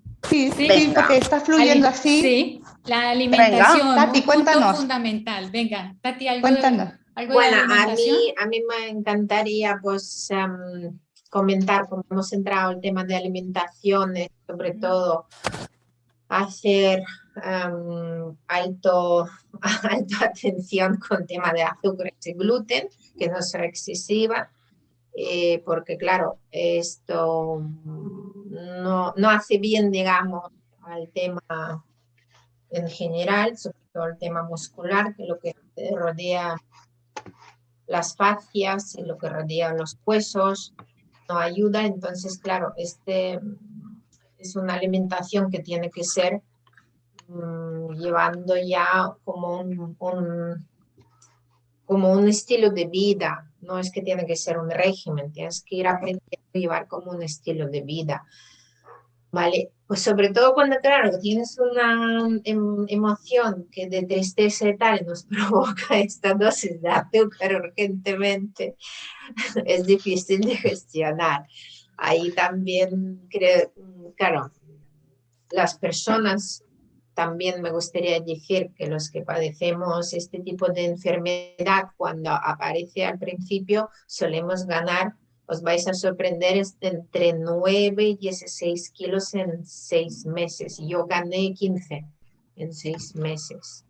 porque está fluyendo así. Sí, la alimentación, venga, Tati, un punto cuéntanos. Fundamental. Venga, Tati, Cuéntanos. algo de alimentación. A mí me encantaría pues comentar, como hemos entrado el tema de alimentación, sobre todo hacer alta atención con tema de azúcares y gluten, que no sea excesiva, porque claro, esto no hace bien, digamos, al tema en general, sobre todo el tema muscular, que lo que rodea las fascias y lo que rodea los huesos no ayuda. Entonces, claro, es una alimentación que tiene que ser llevando ya como un estilo de vida. No es que tiene que ser un régimen, tienes que ir aprendiendo a llevar como un estilo de vida. ¿Vale? Pues sobre todo cuando, claro, tienes una emoción que de tristeza y tal nos provoca esta dosis de azúcar urgentemente, es difícil de gestionar. Ahí también creo, claro, las personas, también me gustaría decir que los que padecemos este tipo de enfermedad, cuando aparece al principio, solemos ganar, os vais a sorprender, entre 9 y 16 kilos en 6 meses. Yo gané 15 en 6 meses.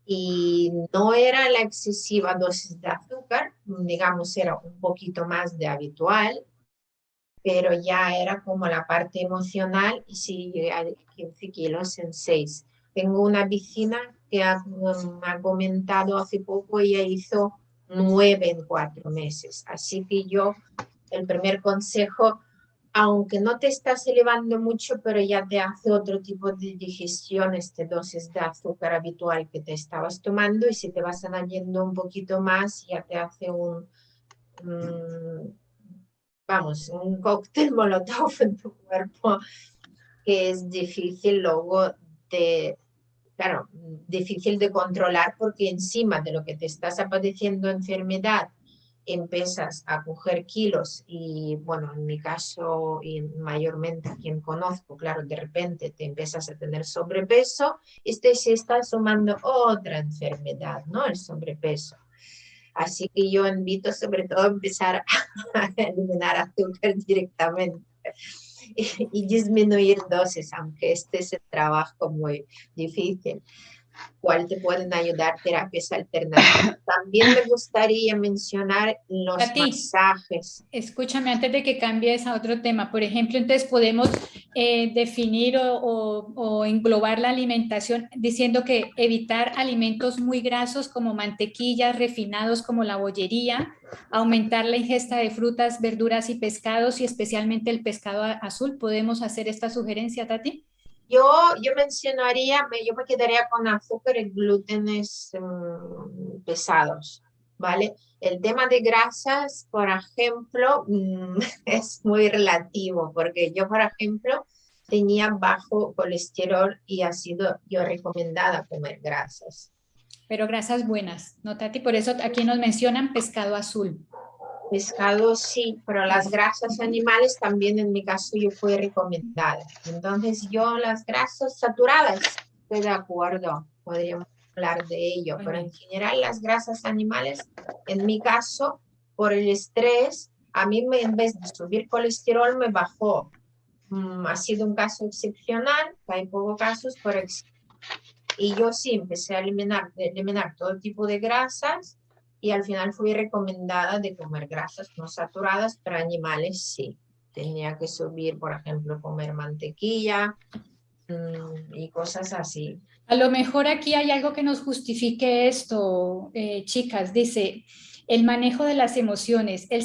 Y no era la excesiva dosis de azúcar, digamos, era un poquito más de habitual, pero ya era como la parte emocional y sí, llegué a 15 kilos en 6. Tengo una vecina que me ha comentado hace poco, ella hizo 9 en 4 meses. Así que yo, el primer consejo, aunque no te estás elevando mucho, pero ya te hace otro tipo de digestión, dosis de azúcar habitual que te estabas tomando, y si te vas añadiendo un poquito más, ya te hace un cóctel molotov en tu cuerpo, que es difícil luego difícil de controlar, porque encima de lo que te estás padeciendo enfermedad, empiezas a coger kilos y, bueno, en mi caso y mayormente a quien conozco, claro, de repente te empiezas a tener sobrepeso y se está sumando otra enfermedad, ¿no? El sobrepeso. Así que yo invito sobre todo a empezar a eliminar azúcar directamente y disminuir dosis, aunque este es el trabajo muy difícil. ¿Cuál te pueden ayudar? Terapias alternativas. También me gustaría mencionar los masajes. Escúchame, antes de que cambies a otro tema, por ejemplo, entonces podemos definir o englobar la alimentación diciendo que evitar alimentos muy grasos como mantequillas, refinados como la bollería, aumentar la ingesta de frutas, verduras y pescados, y especialmente el pescado azul. ¿Podemos hacer esta sugerencia, Tati? Yo mencionaría, yo me quedaría con azúcar y glútenes pesados, ¿vale? El tema de grasas, por ejemplo, es muy relativo, porque yo, por ejemplo, tenía bajo colesterol y ha sido yo recomendada comer grasas. Pero grasas buenas, ¿no, Tati? Por eso aquí nos mencionan pescado azul. Pescado sí, pero las grasas animales también en mi caso yo fui recomendada. Entonces yo las grasas saturadas, estoy de acuerdo, podríamos hablar de ello, pero en general las grasas animales, en mi caso, por el estrés, a mí en vez de subir colesterol me bajó. Ha sido un caso excepcional, hay pocos casos, pero y yo sí empecé a eliminar todo tipo de grasas y al final fui recomendada de comer grasas no saturadas, pero animales sí. Tenía que subir, por ejemplo, comer mantequilla y cosas así. A lo mejor aquí hay algo que nos justifique esto, chicas. Dice, el manejo de las emociones, el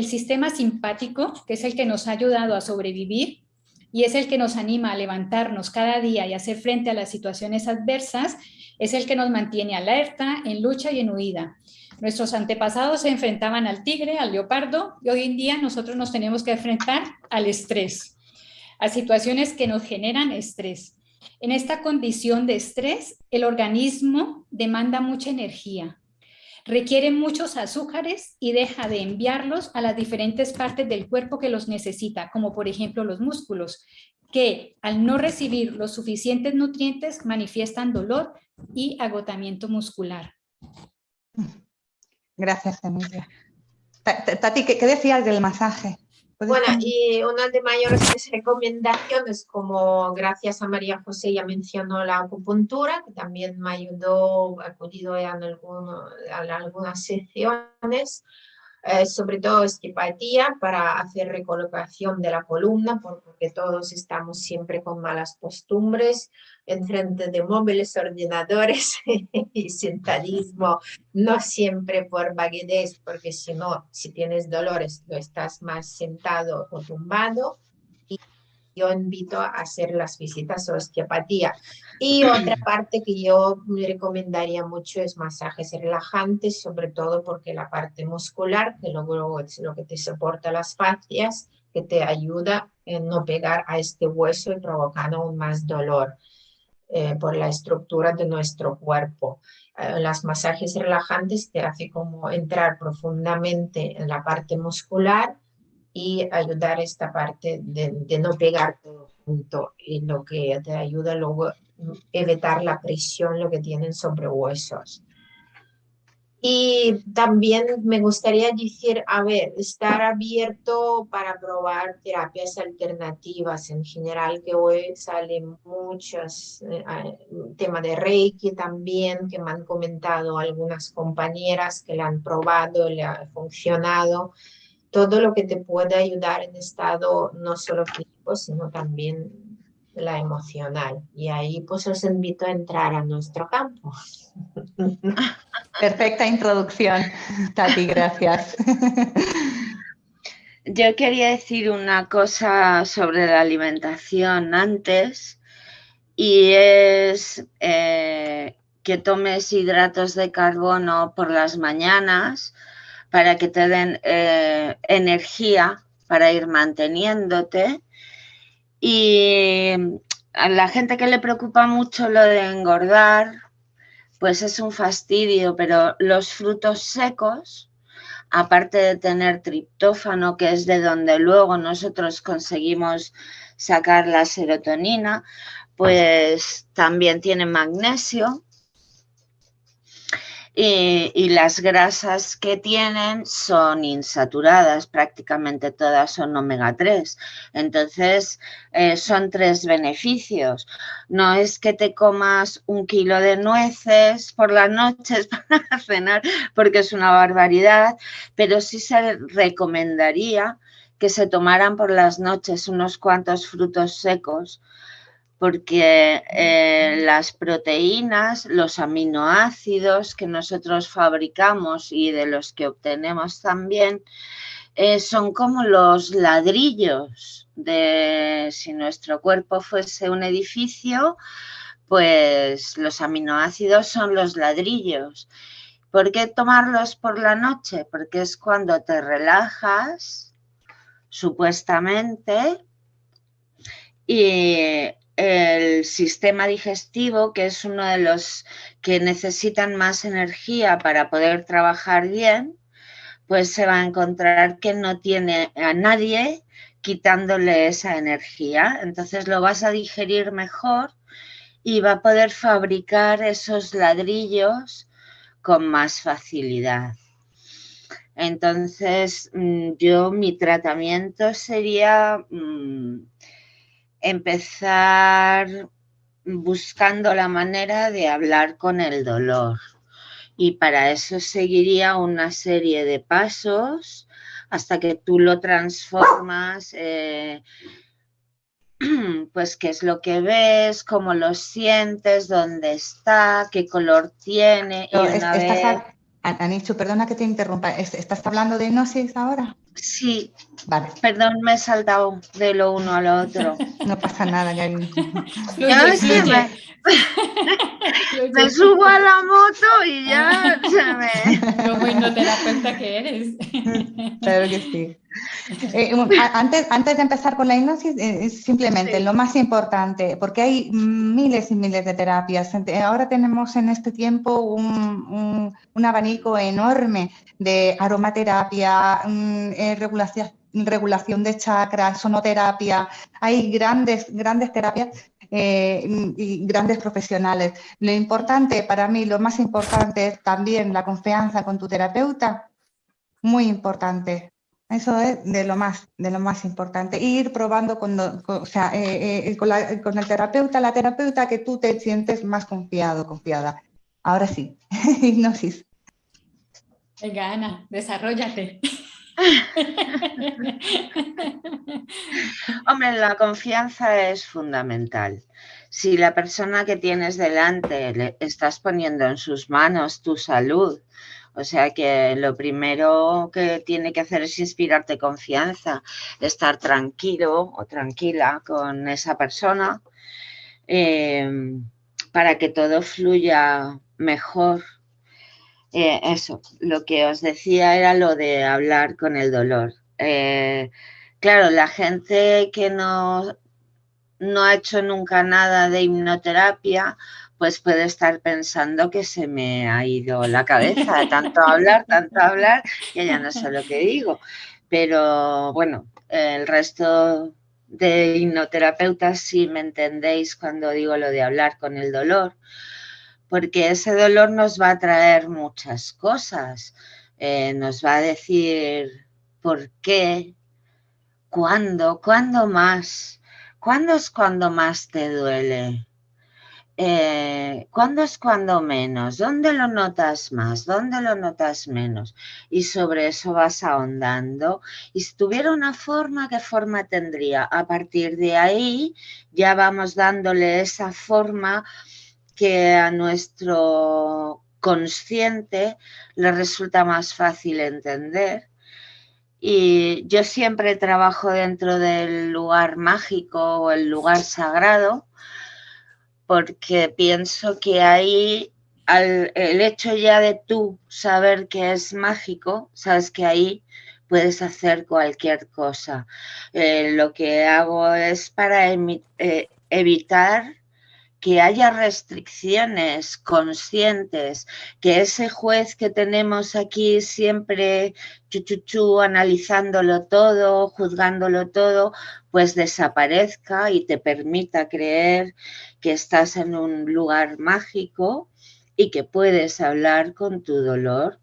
sistema simpático, que es el que nos ha ayudado a sobrevivir y es el que nos anima a levantarnos cada día y hacer frente a las situaciones adversas, es el que nos mantiene alerta, en lucha y en huida. Nuestros antepasados se enfrentaban al tigre, al leopardo, y hoy en día nosotros nos tenemos que enfrentar al estrés, a situaciones que nos generan estrés. En esta condición de estrés, el organismo demanda mucha energía, requiere muchos azúcares y deja de enviarlos a las diferentes partes del cuerpo que los necesita, como por ejemplo los músculos, que al no recibir los suficientes nutrientes manifiestan dolor y agotamiento muscular. Gracias, Emilia. Tati, ¿qué decías del masaje? Bueno, y una de mayores recomendaciones, como gracias a María José ya mencionó la acupuntura, que también me ayudó, he acudido en algunas sesiones, sobre todo osteopatía para hacer recolocación de la columna, porque todos estamos siempre con malas costumbres, enfrente de móviles, ordenadores y sentadismo, no siempre por vaguedad, porque si no, si tienes dolores, lo estás más sentado o tumbado. Yo invito a hacer las visitas a osteopatía. Y otra parte que yo me recomendaría mucho es masajes relajantes, sobre todo porque la parte muscular, que luego es lo que te soporta las fascias, que te ayuda en no pegar a este hueso y provocar aún más dolor por la estructura de nuestro cuerpo. Los masajes relajantes te hacen como entrar profundamente en la parte muscular y ayudar esta parte de no pegar todo junto, y lo que te ayuda luego evitar la presión lo que tienen sobre huesos. Y también me gustaría decir, a ver, estar abierto para probar terapias alternativas en general, que hoy salen muchos, tema de Reiki también, que me han comentado algunas compañeras que la han probado, le ha funcionado. Todo lo que te puede ayudar en estado no solo físico, sino también la emocional. Y ahí pues os invito a entrar a nuestro campo. Perfecta introducción, Tati, gracias. Yo quería decir una cosa sobre la alimentación antes, y es que tomes hidratos de carbono por las mañanas para que te den energía para ir manteniéndote. Y a la gente que le preocupa mucho lo de engordar, pues es un fastidio, pero los frutos secos, aparte de tener triptófano, que es de donde luego nosotros conseguimos sacar la serotonina, pues también tienen magnesio. Y las grasas que tienen son insaturadas, prácticamente todas son omega 3. Entonces, son 3 beneficios. No es que te comas 1 kilo de nueces por las noches para cenar, porque es una barbaridad, pero sí se recomendaría que se tomaran por las noches unos cuantos frutos secos, porque las proteínas, los aminoácidos que nosotros fabricamos y de los que obtenemos también, son como los ladrillos de, si nuestro cuerpo fuese un edificio, pues los aminoácidos son los ladrillos. ¿Por qué tomarlos por la noche? Porque es cuando te relajas, supuestamente, y el sistema digestivo, que es uno de los que necesitan más energía para poder trabajar bien, pues se va a encontrar que no tiene a nadie quitándole esa energía. Entonces lo vas a digerir mejor y va a poder fabricar esos ladrillos con más facilidad. Entonces, mi tratamiento sería empezar buscando la manera de hablar con el dolor. Y para eso seguiría una serie de pasos hasta que tú lo transformas, pues qué es lo que ves, cómo lo sientes, dónde está, qué color tiene. Y una vez... Anichu, perdona que te interrumpa. ¿Estás hablando de hipnosis ahora? Sí. Vale. Perdón, me he saltado de lo uno a lo otro. No pasa nada, Gary. Fluye. Me subo a la moto y ya se me... Como hipnoterapeuta que eres. Claro que sí. Antes de empezar con la hipnosis, simplemente lo más importante, porque hay miles y miles de terapias. Ahora tenemos en este tiempo un abanico enorme de aromaterapia, regulación de chakras, sonoterapia. Hay grandes terapias y grandes profesionales. Lo importante para mí, lo más importante es también la confianza con tu terapeuta. Muy importante. Eso es de lo más importante. Ir probando con el terapeuta, la terapeuta que tú te sientes más confiado, confiada. Ahora sí, hipnosis. Venga, Ana, desarróllate. Hombre, la confianza es fundamental. Si la persona que tienes delante le estás poniendo en sus manos tu salud, o sea que lo primero que tiene que hacer es inspirarte confianza, estar tranquilo o tranquila con esa persona para que todo fluya mejor. Eso, lo que os decía era lo de hablar con el dolor. Claro, la gente que no ha hecho nunca nada de hipnoterapia, pues puede estar pensando que se me ha ido la cabeza de tanto hablar, que ya no sé lo que digo. Pero bueno, el resto de hipnoterapeutas sí me entendéis cuando digo lo de hablar con el dolor, porque ese dolor nos va a traer muchas cosas. Nos va a decir por qué, cuándo más. ¿Cuándo es cuando más te duele? ¿Cuándo es cuando menos? ¿Dónde lo notas más? ¿Dónde lo notas menos? Y sobre eso vas ahondando. Y si tuviera una forma, ¿qué forma tendría? A partir de ahí ya vamos dándole esa forma que a nuestro consciente le resulta más fácil entender. Y yo siempre trabajo dentro del lugar mágico o el lugar sagrado, porque pienso que ahí el hecho ya de tú saber que es mágico, sabes que ahí puedes hacer cualquier cosa. Lo que hago es para evitar que haya restricciones conscientes, que ese juez que tenemos aquí siempre analizándolo todo, juzgándolo todo, pues desaparezca y te permita creer que estás en un lugar mágico y que puedes hablar con tu dolor.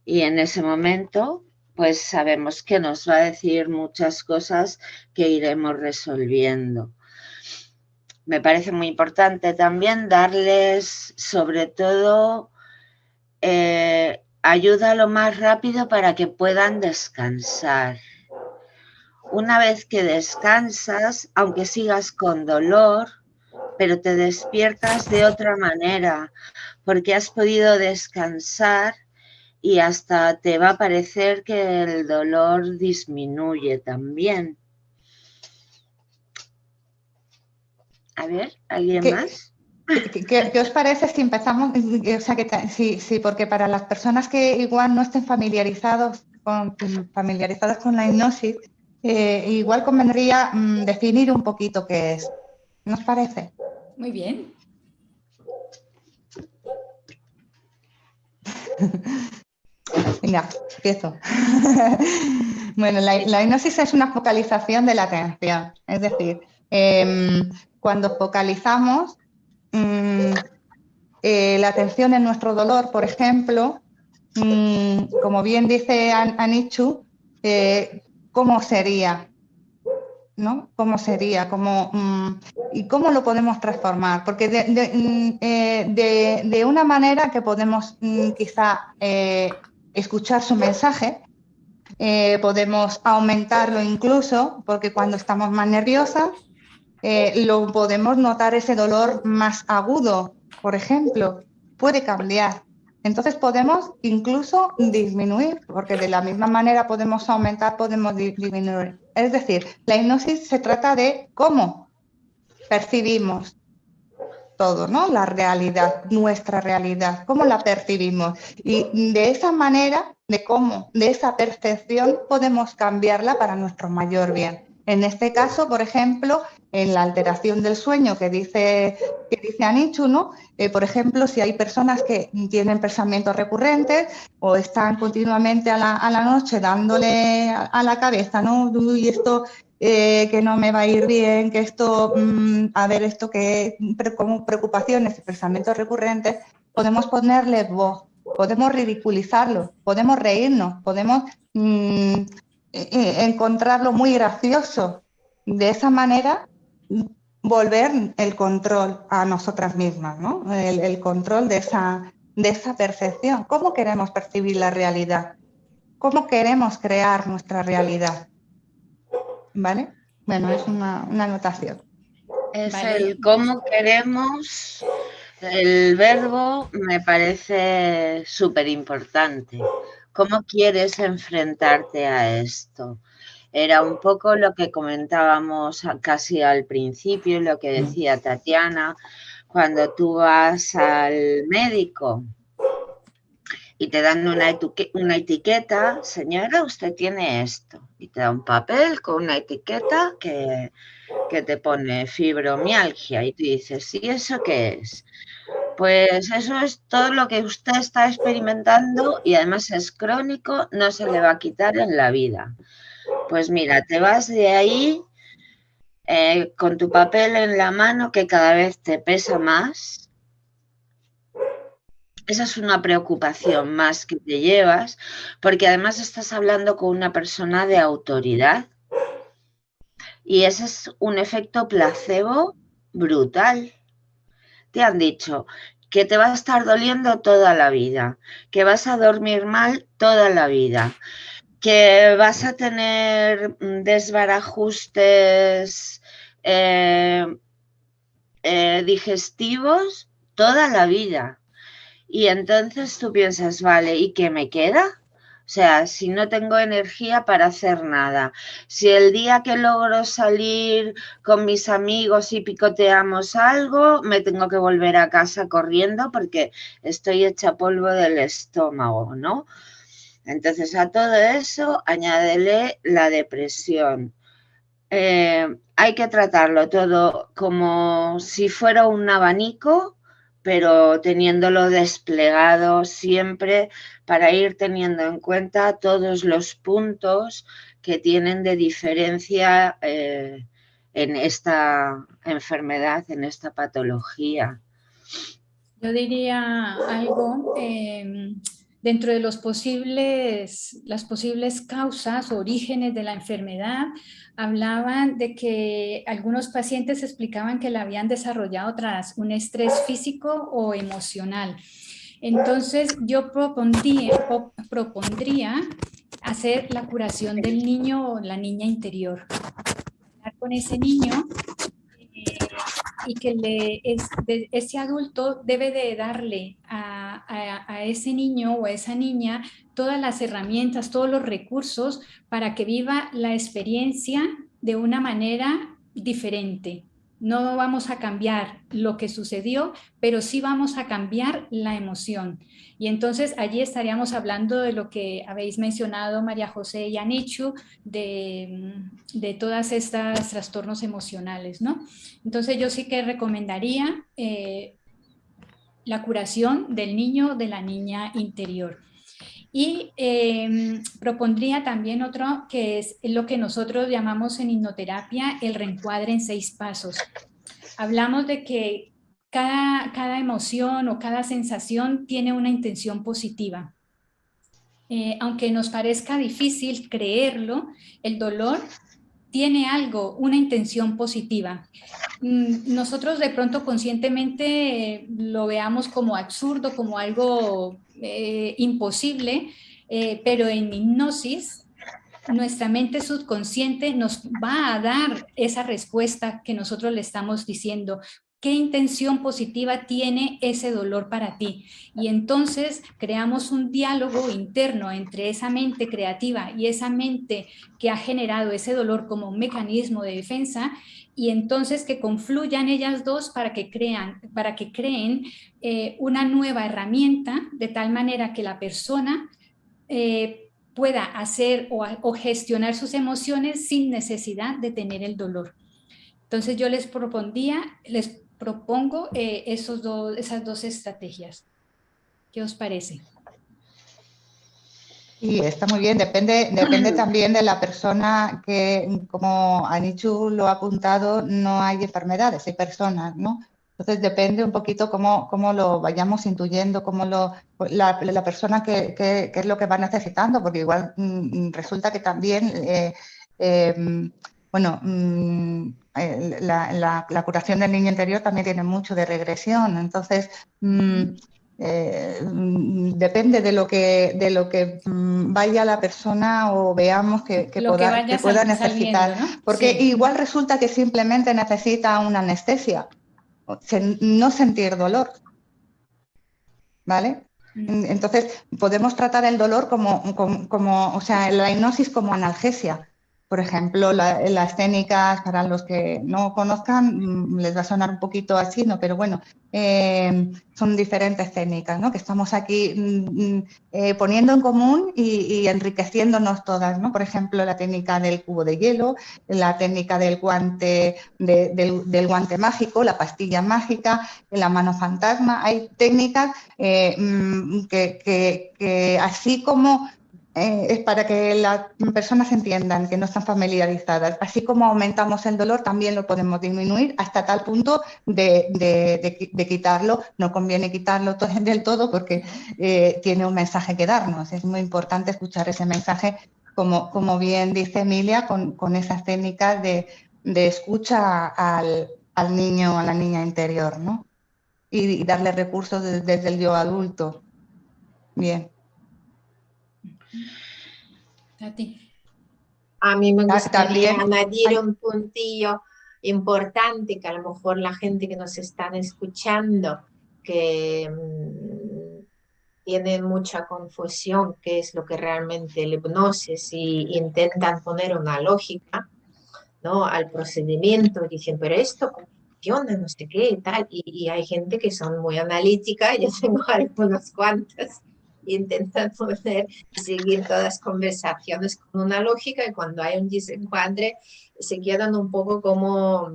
Y en ese momento, pues sabemos que nos va a decir muchas cosas que iremos resolviendo. Me parece muy importante también darles, sobre todo, ayuda lo más rápido para que puedan descansar. Una vez que descansas, aunque sigas con dolor, pero te despiertas de otra manera, porque has podido descansar y hasta te va a parecer que el dolor disminuye también. A ver, ¿alguien más? ¿Qué os parece si empezamos? O sea, sí, porque para las personas que igual no estén familiarizadas con la hipnosis, igual convendría definir un poquito qué es. ¿No os parece? Muy bien. Venga, empiezo. Bueno, la hipnosis es una focalización de la atención. Es decir, cuando focalizamos la atención en nuestro dolor, por ejemplo, como bien dice Anichu, ¿cómo sería? ¿No? ¿Cómo sería? ¿Y cómo lo podemos transformar? Porque de una manera que podemos quizá escuchar su mensaje, podemos aumentarlo incluso, porque cuando estamos más nerviosas, lo podemos notar ese dolor más agudo, por ejemplo, puede cambiar. Entonces podemos incluso disminuir, porque de la misma manera podemos aumentar, podemos disminuir. Es decir, la hipnosis se trata de cómo percibimos todo, ¿no? La realidad, nuestra realidad, cómo la percibimos. Y de esa manera, de esa percepción, podemos cambiarla para nuestro mayor bien. En este caso, por ejemplo, en la alteración del sueño que dice Anichu, ¿no? Por ejemplo, si hay personas que tienen pensamientos recurrentes o están continuamente a la noche dándole a la cabeza, ¿no? Uy, esto que no me va a ir bien, que esto, a ver, esto que como preocupaciones y pensamientos recurrentes, podemos ponerle voz, podemos ridiculizarlo, podemos reírnos, podemos encontrarlo muy gracioso. De esa manera, volver el control a nosotras mismas, ¿no? El control de esa percepción. ¿Cómo queremos percibir la realidad? ¿Cómo queremos crear nuestra realidad? ¿Vale? Bueno, es una anotación. Es Vale. el cómo queremos, el verbo me parece súper importante. ¿Cómo quieres enfrentarte a esto? Era un poco lo que comentábamos casi al principio, lo que decía Tatiana, cuando tú vas al médico y te dan una etiqueta, señora, usted tiene esto, y te da un papel con una etiqueta que te pone fibromialgia y tú dices, ¿sí eso qué es? Pues eso es todo lo que usted está experimentando y además es crónico, no se le va a quitar en la vida. Pues mira, te vas de ahí con tu papel en la mano que cada vez te pesa más. Esa es una preocupación más que te llevas, porque además estás hablando con una persona de autoridad y ese es un efecto placebo brutal. Te han dicho que te va a estar doliendo toda la vida, que vas a dormir mal toda la vida, que vas a tener desbarajustes digestivos toda la vida. Y entonces tú piensas, vale, ¿y qué me queda? O sea, si no tengo energía para hacer nada, si el día que logro salir con mis amigos y picoteamos algo, me tengo que volver a casa corriendo porque estoy hecha polvo del estómago, ¿no? Entonces a todo eso añádele la depresión. Hay que tratarlo todo como si fuera un abanico, pero teniéndolo desplegado siempre para ir teniendo en cuenta todos los puntos que tienen de diferencia en esta enfermedad, en esta patología. Yo diría algo dentro de las posibles causas o orígenes de la enfermedad. Hablaban de que algunos pacientes explicaban que la habían desarrollado tras un estrés físico o emocional. Entonces yo propondría hacer la curación del niño o la niña interior. Con ese niño y que ese adulto debe de darle a ese niño o a esa niña todas las herramientas, todos los recursos para que viva la experiencia de una manera diferente. No vamos a cambiar lo que sucedió, pero sí vamos a cambiar la emoción. Y entonces allí estaríamos hablando de lo que habéis mencionado María José y Anichu, de todas estas trastornos emocionales, ¿no? Entonces yo sí que recomendaría la curación del niño, de la niña interior. Y propondría también otro que es lo que nosotros llamamos en hipnoterapia el reencuadre en 6 pasos. Hablamos de que cada emoción o cada sensación tiene una intención positiva. Aunque nos parezca difícil creerlo, el dolor tiene algo, una intención positiva. Nosotros de pronto conscientemente lo veamos como absurdo, como algo imposible, pero en hipnosis nuestra mente subconsciente nos va a dar esa respuesta que nosotros le estamos diciendo. ¿Qué intención positiva tiene ese dolor para ti? Y entonces creamos un diálogo interno entre esa mente creativa y esa mente que ha generado ese dolor como un mecanismo de defensa, y entonces que confluyan ellas dos para que creen una nueva herramienta, de tal manera que la persona pueda hacer o gestionar sus emociones sin necesidad de tener el dolor. Entonces yo les propongo esas dos estrategias. ¿Qué os parece? Sí, está muy bien. Depende también de la persona que, como Anichu lo ha apuntado, no hay enfermedades, hay personas, ¿no? Entonces depende un poquito cómo lo vayamos intuyendo, la persona que es lo que va necesitando, porque igual resulta que también, bueno, la curación del niño interior también tiene mucho de regresión. Entonces, depende de lo que vaya la persona o veamos que pueda necesitar, ¿no? Porque sí. Igual resulta que simplemente necesita una anestesia, no sentir dolor, ¿vale? Entonces podemos tratar el dolor o sea, la hipnosis como analgesia. Por ejemplo, las técnicas, para los que no conozcan, les va a sonar un poquito así, ¿no? Pero bueno, son diferentes técnicas, ¿no? Que estamos aquí poniendo en común y enriqueciéndonos todas, ¿no? Por ejemplo, la técnica del cubo de hielo, la técnica del guante, del guante mágico, la pastilla mágica, la mano fantasma. Hay técnicas que así como es para que las personas entiendan que no están familiarizadas. Así como aumentamos el dolor, también lo podemos disminuir hasta tal punto de quitarlo. No conviene quitarlo del todo porque tiene un mensaje que darnos. Es muy importante escuchar ese mensaje, como bien dice Emilia, con esas técnicas de escucha al niño, a la niña interior, ¿no? Y darle recursos desde el yo adulto. Bien. Tati. A mí me gustaría añadir un puntillo importante que a lo mejor la gente que nos están escuchando que tiene mucha confusión qué es lo que realmente la hipnosis y intentan poner una lógica, ¿no?, al procedimiento, dicen, pero esto cómo funciona, no sé qué, tal, y hay gente que son muy analítica, yo tengo algunas cuantas, intentan poder seguir todas las conversaciones con una lógica y cuando hay un desencuadre se quedan un poco como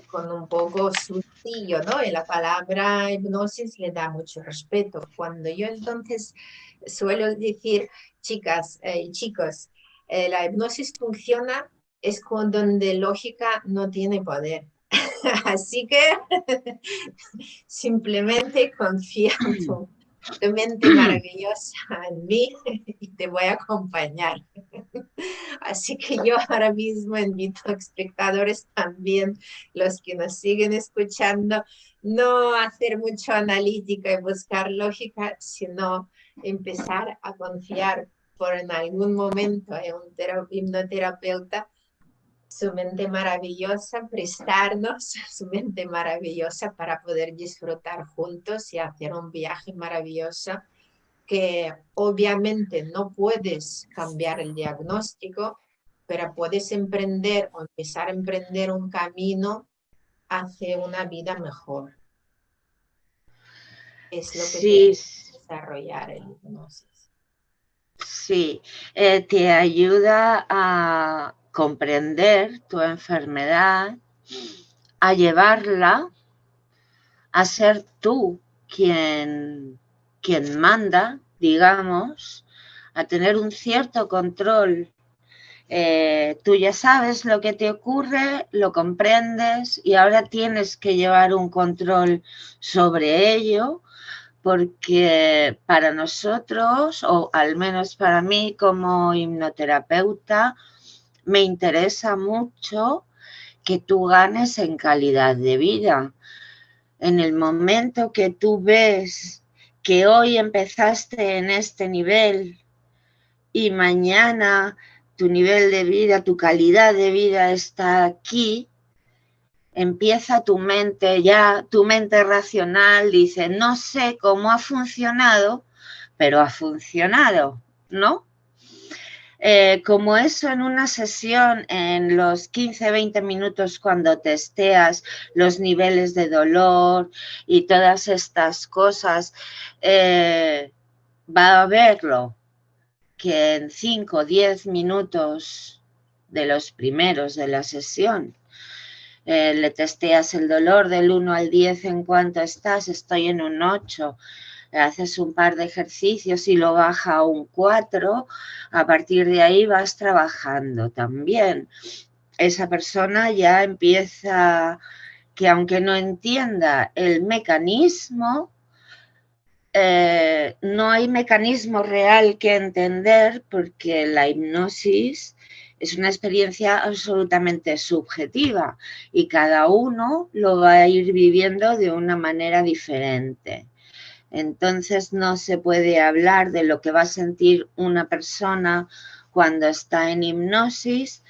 con un poco sustillo, ¿no? Y la palabra hipnosis le da mucho respeto. Cuando yo entonces suelo decir, chicas y chicos, la hipnosis funciona es donde lógica no tiene poder. Así que simplemente confía en tu mente maravillosa en mí y te voy a acompañar. Así que yo ahora mismo invito a espectadores también, los que nos siguen escuchando, no hacer mucho analítica y buscar lógica, sino empezar a confiar por en algún momento en un hipnoterapeuta, su mente maravillosa, prestarnos su mente maravillosa para poder disfrutar juntos y hacer un viaje maravilloso que obviamente no puedes cambiar el diagnóstico, pero puedes emprender o empezar a emprender un camino hacia una vida mejor. Es lo que sí, desarrollar el hipnosis. Sí, te ayuda a comprender tu enfermedad, a llevarla, a ser tú quien manda digamos, a tener un cierto control. Tú ya sabes lo que te ocurre, lo comprendes y ahora tienes que llevar un control sobre ello, porque para nosotros, o al menos para mí como hipnoterapeuta, me interesa mucho que tú ganes en calidad de vida. En el momento que tú ves que hoy empezaste en este nivel y mañana tu nivel de vida, tu calidad de vida está aquí, empieza tu mente racional dice, no sé cómo ha funcionado, pero ha funcionado, ¿no? Como eso en una sesión, en los 15-20 minutos cuando testeas los niveles de dolor y todas estas cosas, va a verlo que en 5 o 10 minutos de los primeros de la sesión le testeas el dolor del 1 al 10 en cuanto estás, estoy en un 8, haces un par de ejercicios y lo baja a un 4, a partir de ahí vas trabajando también. Esa persona ya empieza, que aunque no entienda el mecanismo, no hay mecanismo real que entender porque la hipnosis es una experiencia absolutamente subjetiva y cada uno lo va a ir viviendo de una manera diferente. Entonces no se puede hablar de lo que va a sentir una persona cuando está en hipnosis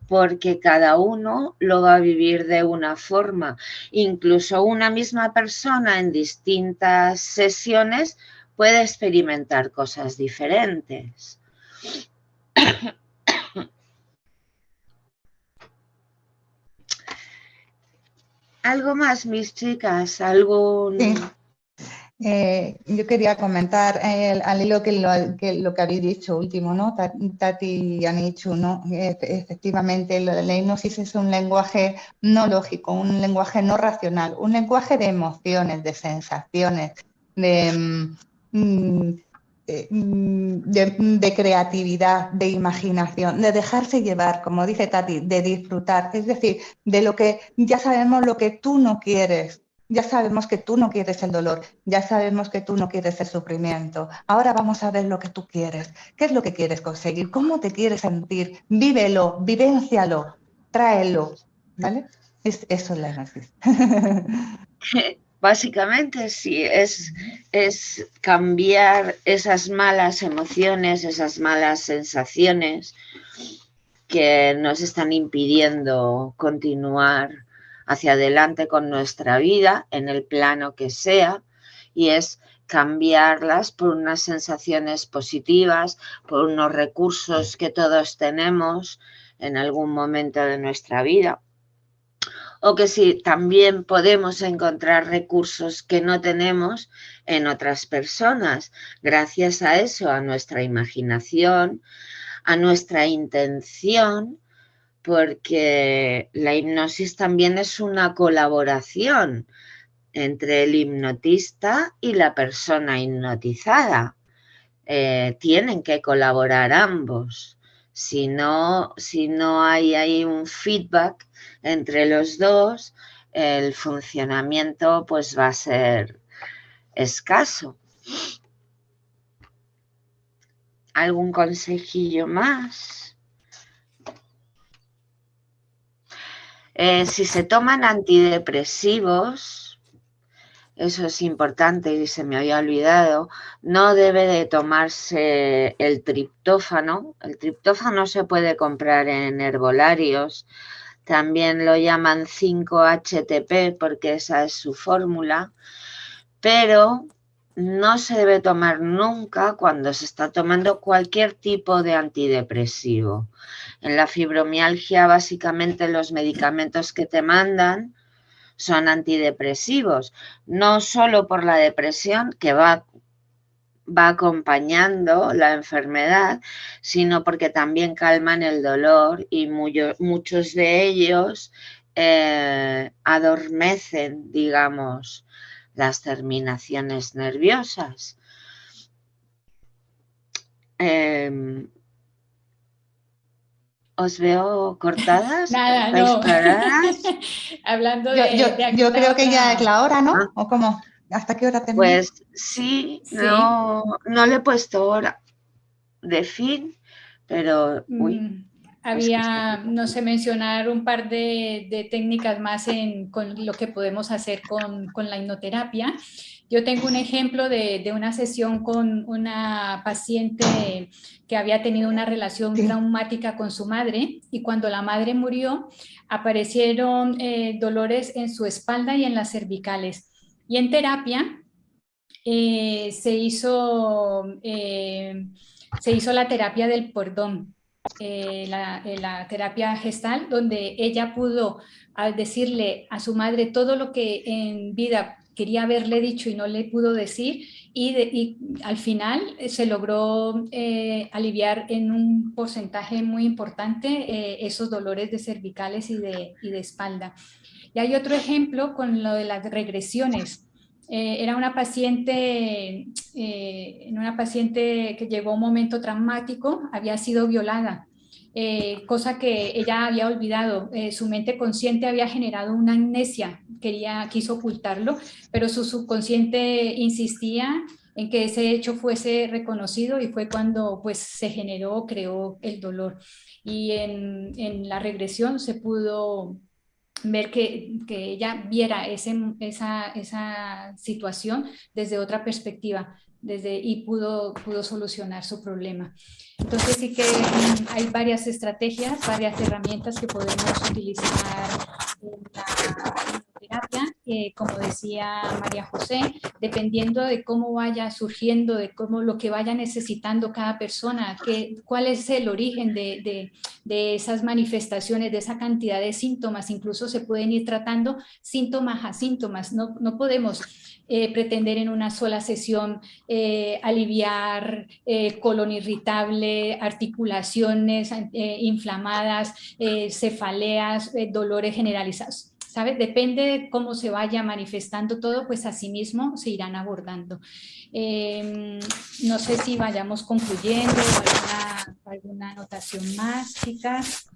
porque cada uno lo va a vivir de una forma. Incluso una misma persona en distintas sesiones puede experimentar cosas diferentes. ¿Algo más, mis chicas? ¿Algún...? Sí. Yo quería comentar al hilo que lo que habéis dicho último, ¿no? Tati y Anichu, ¿no? Efectivamente, la hipnosis es un lenguaje no lógico, un lenguaje no racional, un lenguaje de emociones, de sensaciones, de creatividad, de imaginación, de dejarse llevar, como dice Tati, de disfrutar. Es decir, de lo que ya sabemos lo que tú no quieres. Ya sabemos que tú no quieres el dolor, ya sabemos que tú no quieres el sufrimiento. Ahora vamos a ver lo que tú quieres. ¿Qué es lo que quieres conseguir? ¿Cómo te quieres sentir? Vívelo, vivéncialo, tráelo. ¿Vale? Eso es la hipnosis. Básicamente sí, es cambiar esas malas emociones, esas malas sensaciones que nos están impidiendo continuar hacia adelante con nuestra vida en el plano que sea, y es cambiarlas por unas sensaciones positivas, por unos recursos que todos tenemos en algún momento de nuestra vida. O que sí, también podemos encontrar recursos que no tenemos en otras personas, gracias a eso, a nuestra imaginación, a nuestra intención, porque la hipnosis también es una colaboración entre el hipnotista y la persona hipnotizada. Tienen que colaborar ambos. Si no hay ahí un feedback entre los dos, el funcionamiento pues va a ser escaso. ¿Algún consejillo más? Si se toman antidepresivos, eso es importante y se me había olvidado, no debe de tomarse el triptófano. El triptófano se puede comprar en herbolarios, también lo llaman 5-HTP porque esa es su fórmula, pero no se debe tomar nunca cuando se está tomando cualquier tipo de antidepresivo. En la fibromialgia, básicamente los medicamentos que te mandan son antidepresivos, no solo por la depresión que va acompañando la enfermedad, sino porque también calman el dolor y muchos de ellos adormecen, digamos, las terminaciones nerviosas. ¿Os veo cortadas? Nada, ¿Estáis no. paradas? Hablando Yo creo que ya es la hora, ¿no? Ah, ¿O cómo? ¿Hasta qué hora tenemos? pues sí, Sí. no le he puesto hora de fin, pero... Uy, Había, no sé, mencionar un par de técnicas más con lo que podemos hacer con la hipnoterapia. Yo tengo un ejemplo de una sesión con una paciente que había tenido una relación traumática con su madre y cuando la madre murió aparecieron dolores en su espalda y en las cervicales. Y en terapia se hizo la terapia del perdón, la terapia gestal, donde ella pudo, al decirle a su madre todo lo que en vida quería haberle dicho y no le pudo decir, y al final se logró aliviar en un porcentaje muy importante esos dolores de cervicales y de espalda. Y hay otro ejemplo con lo de las regresiones. Era una paciente que llegó a un momento traumático, había sido violada, cosa que ella había olvidado. Su mente consciente había generado una amnesia, quiso ocultarlo, pero su subconsciente insistía en que ese hecho fuese reconocido y fue cuando pues se creó el dolor. Y en la regresión se pudo ver que ella viera esa situación desde otra perspectiva y pudo solucionar su problema. Entonces sí que hay varias estrategias, varias herramientas que podemos utilizar en la terapia, como decía María José, dependiendo de cómo vaya surgiendo, de cómo lo que vaya necesitando cada persona, cuál es el origen de esas manifestaciones, de esa cantidad de síntomas. Incluso se pueden ir tratando síntomas a síntomas. No podemos pretender en una sola sesión aliviar colon irritable, articulaciones inflamadas, cefaleas, dolores generalizados. ¿Sabes? Depende de cómo se vaya manifestando todo, pues así mismo se irán abordando. No sé si vayamos concluyendo, alguna anotación más, chicas.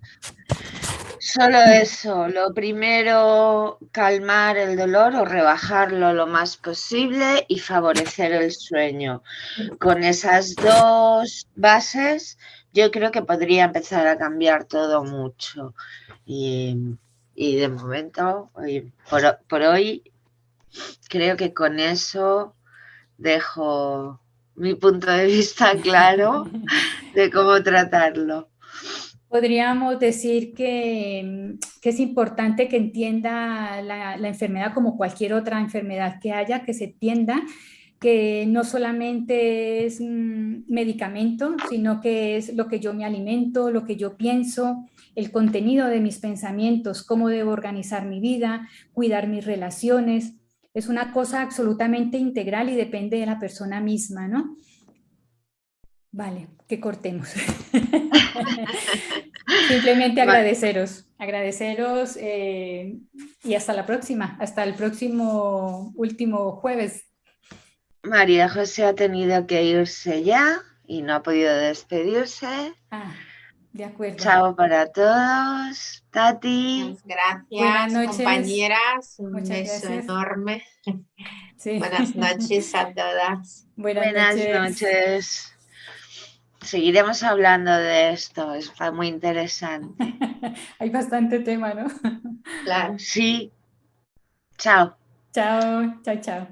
Solo eso, lo primero, calmar el dolor o rebajarlo lo más posible y favorecer el sueño. Con esas dos bases, yo creo que podría empezar a cambiar todo mucho. Y de momento, por hoy, creo que con eso dejo mi punto de vista claro de cómo tratarlo. Podríamos decir que es importante que entienda la enfermedad como cualquier otra enfermedad que haya, que se entienda que no solamente es medicamento, sino que es lo que yo me alimento, lo que yo pienso, el contenido de mis pensamientos, cómo debo organizar mi vida, cuidar mis relaciones. Es una cosa absolutamente integral y depende de la persona misma, ¿no? Vale, que cortemos. Simplemente agradeceros y hasta la próxima, hasta el próximo último jueves. María José ha tenido que irse ya y no ha podido despedirse. De acuerdo. Chao para todos. Tati. Gracias, compañeras. Un beso enorme. Sí. Buenas noches a todas. Buenas noches. Seguiremos hablando de esto, está muy interesante. Hay bastante tema, ¿no? Claro. Sí. Chao. Chao, chao, chao.